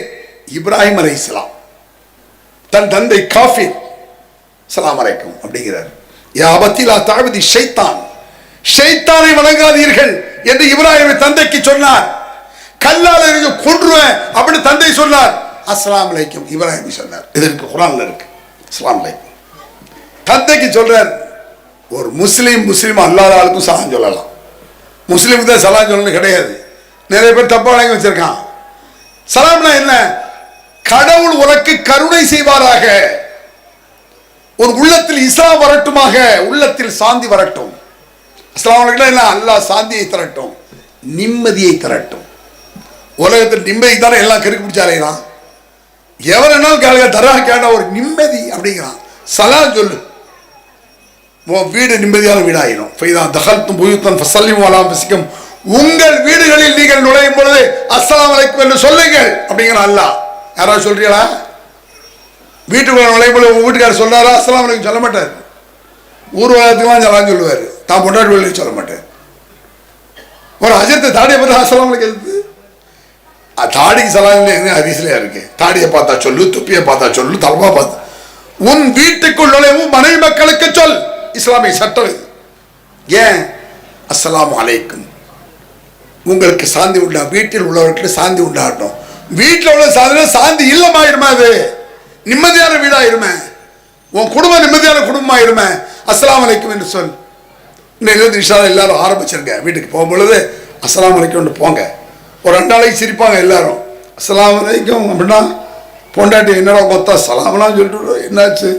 இப்ராஹிம் அலைஹிஸ்ஸலாம் தன் தந்தை காஃபிர் சலாம் அலைக்கும் அப்படிங்கிறார். யா அபத்தி லா தஅபுதி ஷைத்தான், ஷைத்தானை வணங்காதீர்கள் என்று இப்ராஹிம் தந்தைக்கு சொன்னார். கல்லால் எறிஞ்சு கொன்றுவேன் அப்படின்னு தந்தை சொன்னார். அஸ்ஸலாமு அலைக்கும் இப்ராஹிம் சொன்னார். இதற்கு குர்ஆன்ல இருக்கு. அஸ்ஸலாமு அலைக்கும் தந்தைக்கு சொல்றார். ஒரு முஸ்லீம் அல்லாத ஆளுக்கும் சலாம் சொல்லலாம், முஸ்லீமுக்கு தான் சலாம் சொல்லணும் கிடையாது. நிறைய பேர் தப்பா வழங்கி வச்சிருக்கான். சலாம்னா என்ன? கடவுள் உனக்கு கருணை செய்வாராக, ஒரு உள்ளத்தில் இஸ்லாம் வரட்டுமாக, உள்ளத்தில் சாந்தி வரட்டும். அஸ்ஸலாமு அலைக்கும் என்ன? அல்லாஹ் சாந்தியை தரட்டும், நிம்மதியை தரட்டும். உலகத்தில் நிம்மதி தானே எல்லாம் கருக்கு பிடிச்சாலேதான். எவர் என்னாலும் கேளுங்க, தரா கேட்டா ஒரு நிம்மதி அப்படிங்கிறான். சலாம் சொல்லு, வீடு நிம்மதியான வீடாயிரும். உங்கள் வீடுகளில் நீங்கள் நுழையும் பொழுது அஸ்ஸலாமு அலைக்கும் என்று சொல்லுங்கள் அப்படிங்கிற அல்லாஹ். யாராவது சொல்றீங்களா? வீட்டுக்குள்ள நுழையும் பொழுது உங்க வீட்டுக்காரர் சொல்றாரா? அஸ்ஸலாமு அலைக்கும் சொல்ல மாட்டார். ஊர் உலகத்துக்குலாம் சலாம் சொல்லுவார், தான் பொண்டாட்டி வீட்டுக்கு சொல்ல மாட்டார். ஒரு அஜத்தை தாடியை பார்த்தா அஸ்ஸலாமு அலைக்கும் எதுக்கு? தாடிக்கு சலாம் ஹதீஸ்லயா இருக்கு. தாடியை பார்த்தா சொல்லு, துப்பியை பார்த்தா சொல்லு, தலப்பா பார்த்தா. உன் வீட்டுக்குள் நுழைவும் மனைவி மக்களுக்கு சொல், இஸ்லாமிய சட்டம் இது. ஏன்? அஸ்ஸலாமு அலைக்கும், உங்களுக்கு சாந்தி உண்டா, வீட்டில் உள்ளவர்களுக்கு சாந்தி உண்டாகட்டும். வீட்டில் உள்ள சாந்தி இல்லமாயிருமே, அது நிம்மதியான வீடாயிருமே, உன் குடும்பம் நிம்மதியான குடும்பமாயிருமே. அஸ்ஸலாமு அலைக்கும் என்று சொல். இன்னும் எல்லாரும் ஆரம்பிச்சிருங்க. வீட்டுக்கு போகும்பொழுது அஸ்ஸலாமு அலைக்கும் போங்க. ஒரு 2 நாளைக்கு சிரிப்பாங்க எல்லாரும். அஸ்ஸலாமு அலைக்கும் அப்படின்னா பொண்டாட்டி என்னடா கொத்தா சலாம்லாம் சொல்லிட்டு என்னாச்சு,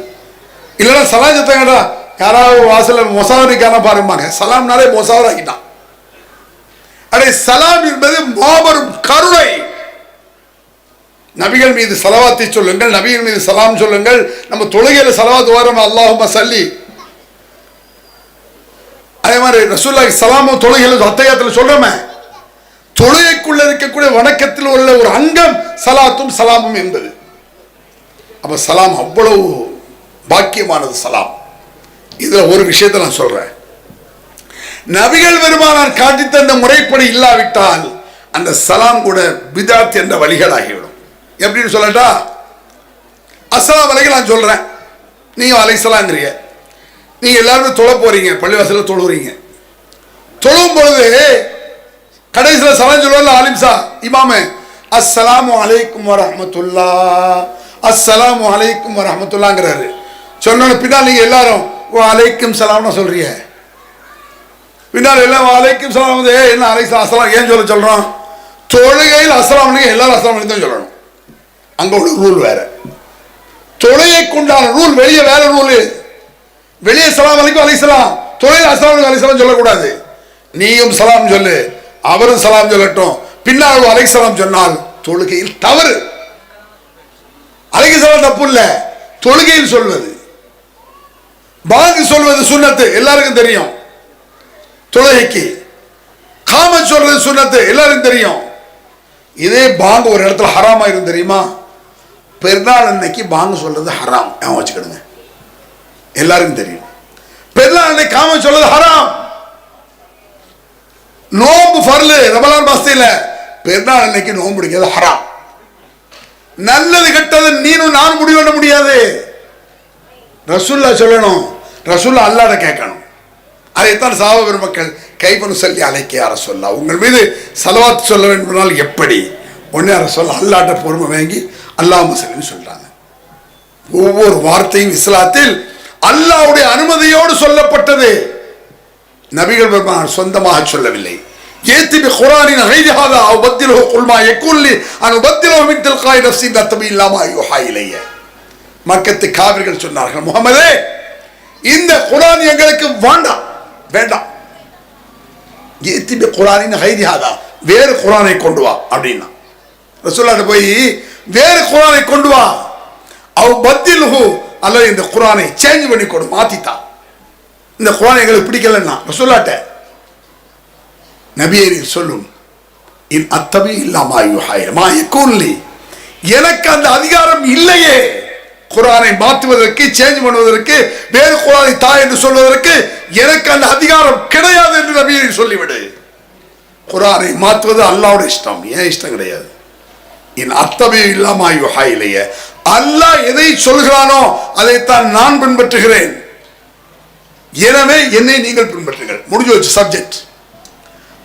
இல்லைன்னா சலாம் சத்தங்கடா யாராவது வாசல மொசாவரிக்கான பாருப்பாங்க. சலாம்னாலே மொசாவர் ஆகிட்டான். அடே சலாம் என்பது மாபெரும் கருணை. நபிகள் மீது சலவாத்தை சொல்லுங்கள், நபிகள் மீது சலாம் சொல்லுங்கள். நம்ம தொழுகையில சலவாத் வரும், அல்லாஹும்ம ஸல்லி. அதே மாதிரி ரசூலுல்லாஹி சலாமும் தொழுகையில அத்தஹியாத்துல சொல்றோமே, தொழுகைக்குள்ள இருக்கக்கூடிய வணக்கத்தில் உள்ள ஒரு அங்கம் சலாத்தும் சலாமும் என்பது. அப்ப சலாம் அவ்வளவு பாக்கியமானது சலாம். இதுல ஒரு விஷயத்தை நான் சொல்றேன். நபிகள் பெருமானார் காட்டி தந்த முறைப்படி இல்லாவிட்டால் அந்த சலாம் கூட பிதாத் என்ற வழிகளாகிவிடும். எப்படின்னு சொல்லட்டா, அஸ்ஸலாமு அலைக்கும் நான் சொல்றேன், நீங்க அலைஹிஸ்ஸலாம்ங்கறீங்க. நீங்க எல்லாரும் தொழ போறீங்க, பள்ளிவாசல்ல தொழுறீங்க. தொழும் பொழுது கடைசியில் சலாம் சொல்லுவாங்க ஆலிம்சா இமாமே, அஸ்ஸலாமு அலைக்கும் வரஹ்மத்துல்லாஹ், அஸ்ஸலாமு அலைக்கும் வரஹ்மத்துல்லாஹ்ங்கறாரு. சொன்ன பின்னால் நீங்க எல்லாரும் வலைக்கும் சலாம்னு சொல்றீங்க. பின்னால் எல்லாம் வலைக்கும் சலாம் வந்து என்ன அலைக்கும் அஸ்ஸலாம் ஏன் சொல்றோம்? தொழுகையில் அஸ்ஸலாமு அலைக்கும் எல்லாரும் அஸ்ஸலாமு அலைக்கும் தான் சொல்லணும். அங்க உள்ள ரூல் வேற, தொழுகைக்கு உண்டான ரூல் வெளியே வேற ரூல். வெளியே சலாம் அலைக்கும் அலைஹிஸ்ஸலாம், தொழுகையில் அஸ்ஸலாமு அலைக்கும் அலைஹிஸ்ஸலாம் சொல்லக்கூடாது. நீயும் சலாம் சொல்லு, அவரும் சலாம் சொல்லட்டும். பின்னால் அலைஹிஸ்ஸலாம் சொன்னால் தொழுகையில் தவறு. அலைஹிஸ்ஸலாம் தப்பு இல்ல, தொழுகையில் சொல்வது. பாங்கு சொல்வது சுன்னத்து, எல்லாருக்கும் தெரியும். தொழுகைக்கு காமத் சொல்றது சுன்னத்து, எல்லாருக்கும் தெரியும். இதே பாங்கு ஒரு இடத்துல ஹராமா இருந்து தெரியுமா? பெருநாள் அன்னைக்கு பாங்கு சொல்றது ஹராம், வச்சுக்கிடுங்க, எல்லாருக்கும் தெரியும். பெருநாள் அன்னைக்கு காமத் சொல்றது ஹராம். நோம்பு ஃபர்லு ரமலான் மாசத்துல, பெருநாள் அன்னைக்கு நோம்பு பிடிக்கிறது ஹராம். நல்லது கெட்டது நீனும் நானும் முடிவு பண்ண முடியாது. ரசூல்லா சொல்லணும், ரசூல்லா அல்லாஹ்ட்ட கேட்கணும். அதைத்தான் சஹாபா பெருமக்கள் கைபனு சொல்லி அலைக்க யார சொல்ல, உங்கள் மீது சலவாத் சொல்ல வேண்டும் எப்படி? ஒன்னே ரசூல்லா அல்லாஹ்ட்ட பொறுமை வாங்கி அல்லாஹும்ம ஸல்லின்னு சொல்றாங்க. ஒவ்வொரு வார்த்தையும் இஸ்லாத்தில் அல்லாஹ்வுடைய அனுமதியோடு சொல்லப்பட்டது. நபிகள் பெருமானார் சொந்தமாக சொல்லவில்லை. ஏத்தி பிகுரானின் கைரி ஹாதா அவ் பத்திலஹு குல் மா யகுல் லி அன் உபத்திலஹு மின் தில்காய் நஃப்ஸி தத்தபி இல்லாமா யுஹா இலைய. மக்கத்து காபிர்கள் சொன்னார்கள், முஹம்மதே இந்த குர்ஆன் எங்களுக்கு வேண்டாம் வேண்டாம். ஏத்தி பிகுரானின் கைரி ஹாதா, வேறு குர்ஆனை கொண்டு வா அப்படினா. ரசூலுல்லாஹ் போய் வேறு குர்ஆனை கொண்டு வா, அவ் பத்திலஹு அல்லது இந்த குர்ஆனை சேஞ்ச் பண்ணி கொடு, மாத்தித்தா. இந்த குர்ஆன் எங்களுக்கு பிடிக்கலன்னா ரசூலுல்லாஹ்ட்ட நபியே சொல்லும், இன் அத்தபி இல்லாமா யுஹா மா யகுல் லி, எனக்கு அந்த அதிகாரம் இல்லையே குர்ஆனை மாற்றுவதற்கு, சேஞ்ச் பண்ணுவதற்கு, வேறு குர்ஆனை தா என்று சொல்வதற்கு எனக்கு அந்த அதிகாரம் கிடையாது என்று நபியை சொல்லிவிடு. குர்ஆனை மாற்றுவது அல்லாஹ்வுடைய இஷ்டம், ஏன் இஷ்டம் கிடையாது. இன் அத்தபி இல்லாமா யுஹா இலைய, அல்லாஹ் எதை சொல்கிறானோ அதைத்தான் நான் பின்பற்றுகிறேன், எனவே என்னை நீங்கள் பின்பற்றுங்கள். முடிஞ்சு வச்சு சப்ஜெக்ட்.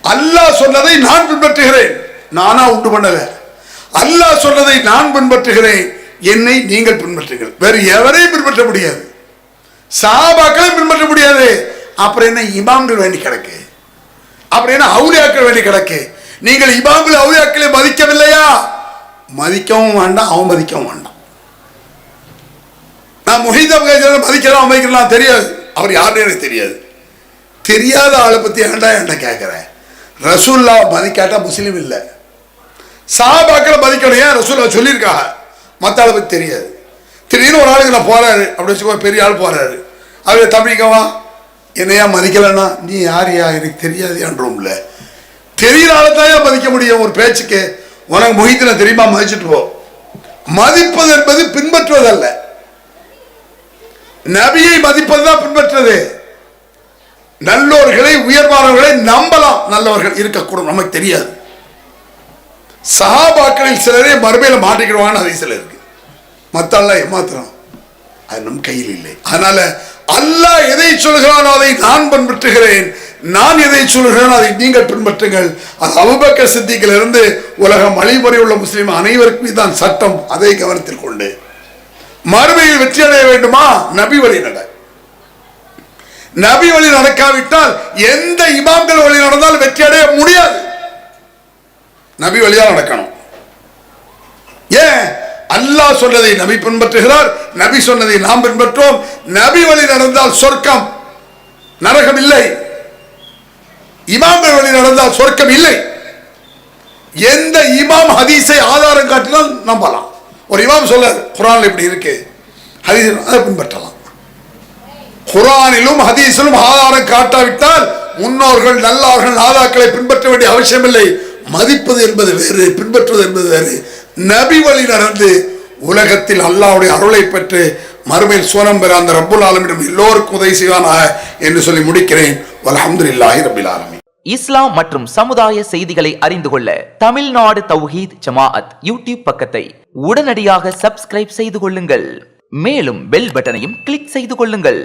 அல்லாஹ் சொன்னதை நான் பின்பற்றுகிறேன், நானா உண்டு பண்ணல. அல்லாஹ் சொன்னதை நான் பின்பற்றுகிறேன், என்னை நீங்கள் பின்பற்றுங்கள். வேறு எவரையும் பின்பற்ற முடியாது, சஹாபாக்களையும் பின்பற்ற முடியாது. அப்புறம் என்ன இமாம்கள் வேண்டி கிடக்கு, அப்புறம் என்ன அவுலியாக்கள் வேண்டி கிடக்கு. நீங்கள் இமாம்கள் அவுலியாக்களை மதிக்கவில்லையா, மதிக்கவும் வேண்டாம், அவன் மதிக்கவும் வேண்டாம். நான் முஹீத் மதிக்கலாம் மதிக்கலாம் தெரியாது, அவர் யாருன்னு எனக்கு தெரியாது. தெரியாத ஆளை பத்தி ஏன்டா கேட்கிறேன். ரசூலுல்லாஹ் மதிக்காட்டா முஸ்லீம் இல்லை. சஹாபாக்களை மதிக்கணும், ஏன் ரசூலுல்லாஹ் சொல்லியிருக்காங்க. மற்ற ஆளை பத்தி தெரியாது. திடீர்னு ஒரு ஆளுக்கு நான் போறாரு அப்படி வச்சுக்கோ, பெரிய ஆள் போறாரு, அவர் தம்பிக்கவா என்னையா மதிக்கலன்னா நீ யாரையா எனக்கு தெரியாது என்றோம்ல. தெரிகிற ஆளை தான் மதிக்க முடியும் ஒரு பேச்சுக்கு. உனக்கு முஹீத்ல தெரியுமா, மதிச்சுட்டு போ. மதிப்பது என்பது பின்பற்றுவதல்ல, நபியை மதிப்பதுதான் பின்பற்றுவது. நல்லோர்களை உயர்வானவர்களை நம்பலாம், நல்லவர்கள் இருக்கக்கூடும், நமக்கு தெரியாது. சஹாபாக்களில் சிலரே மறுமையில மாட்டிக்கிடுவான்னு ஹதீஸ்ல இருக்கு. மத்தெல்லாம் ஏமாத்துறோம், அது நம் கையில் இல்லை. அதனால அல்லாஹ் எதை சொல்கிறானோ அதை நான் பின்பற்றுகிறேன், நான் எதை சொல்கிறேனோ அதை நீங்கள் பின்பற்றுங்கள். அது அபூபக்கர் சித்திக்கில் இருந்து உலகம் வழிமுறை உள்ள முஸ்லிம் அனைவருக்கும் இதுதான் சட்டம். அதை கவனத்தில் கொண்டு மறுமையில் வெற்றி அடைய வேண்டுமா, நபி வழி நட. நபி வழி நடக்காவிட்டால் எந்த இமாம்கள் வழி நடந்தால் வெற்றி அடைய முடியாது. நபி வழியா நடக்கணும். ஏன் அல்லாஹ் சொன்னதை நபி பின்பற்றுகிறார், நபி சொன்னதை நாம் பின்பற்றோம். நபி வழி நடந்தால் சொர்க்கம், நரகம் இல்லை. இமாம்கள் வழி நடந்தால் சொர்க்கம் இல்லை. எந்த இமாம் ஹதீஸை ஆதாரம் காட்டினால் நம்பலாம். ஒரு இமாம் சொல்றாரு குர்ஆன்ல இப்படி இருக்கு, ஹதீஸ் அதை பின்பற்றலாம். குர்ஆனிலும் ஹதீஸிலும் ஆதாரம் காட்டாவிட்டால் முன்னோர்கள் நல்லார்கள் நாதாக்களை பின்பற்ற வேண்டிய அவசியம் இல்லை. மதிப்பது என்பது வேறு, பின்பற்றுவது என்பது வேறு. நபி வழி நடந்து உலகத்தில் அல்லாஹ்வுடைய அருளை பெற்று மறுமையில் சுவனம் பெற அந்த ரப்புல் ஆலமீன் எல்லோருக்கும் உதவி செய்வானாக என்று சொல்லி முடிக்கிறேன். வல்ஹம்துலில்லாஹி ரப்பில் ஆலமீன். இஸ்லாம் மற்றும் சமுதாய செய்திகளை அறிந்து கொள்ள தமிழ்நாடு தௌஹீத் ஜமாஅத் யூடியூப் பக்கத்தை உடனடியாக சப்ஸ்கிரைப் செய்து கொள்ளுங்கள். மேலும் பெல் பட்டனையும் கிளிக் செய்து கொள்ளுங்கள்.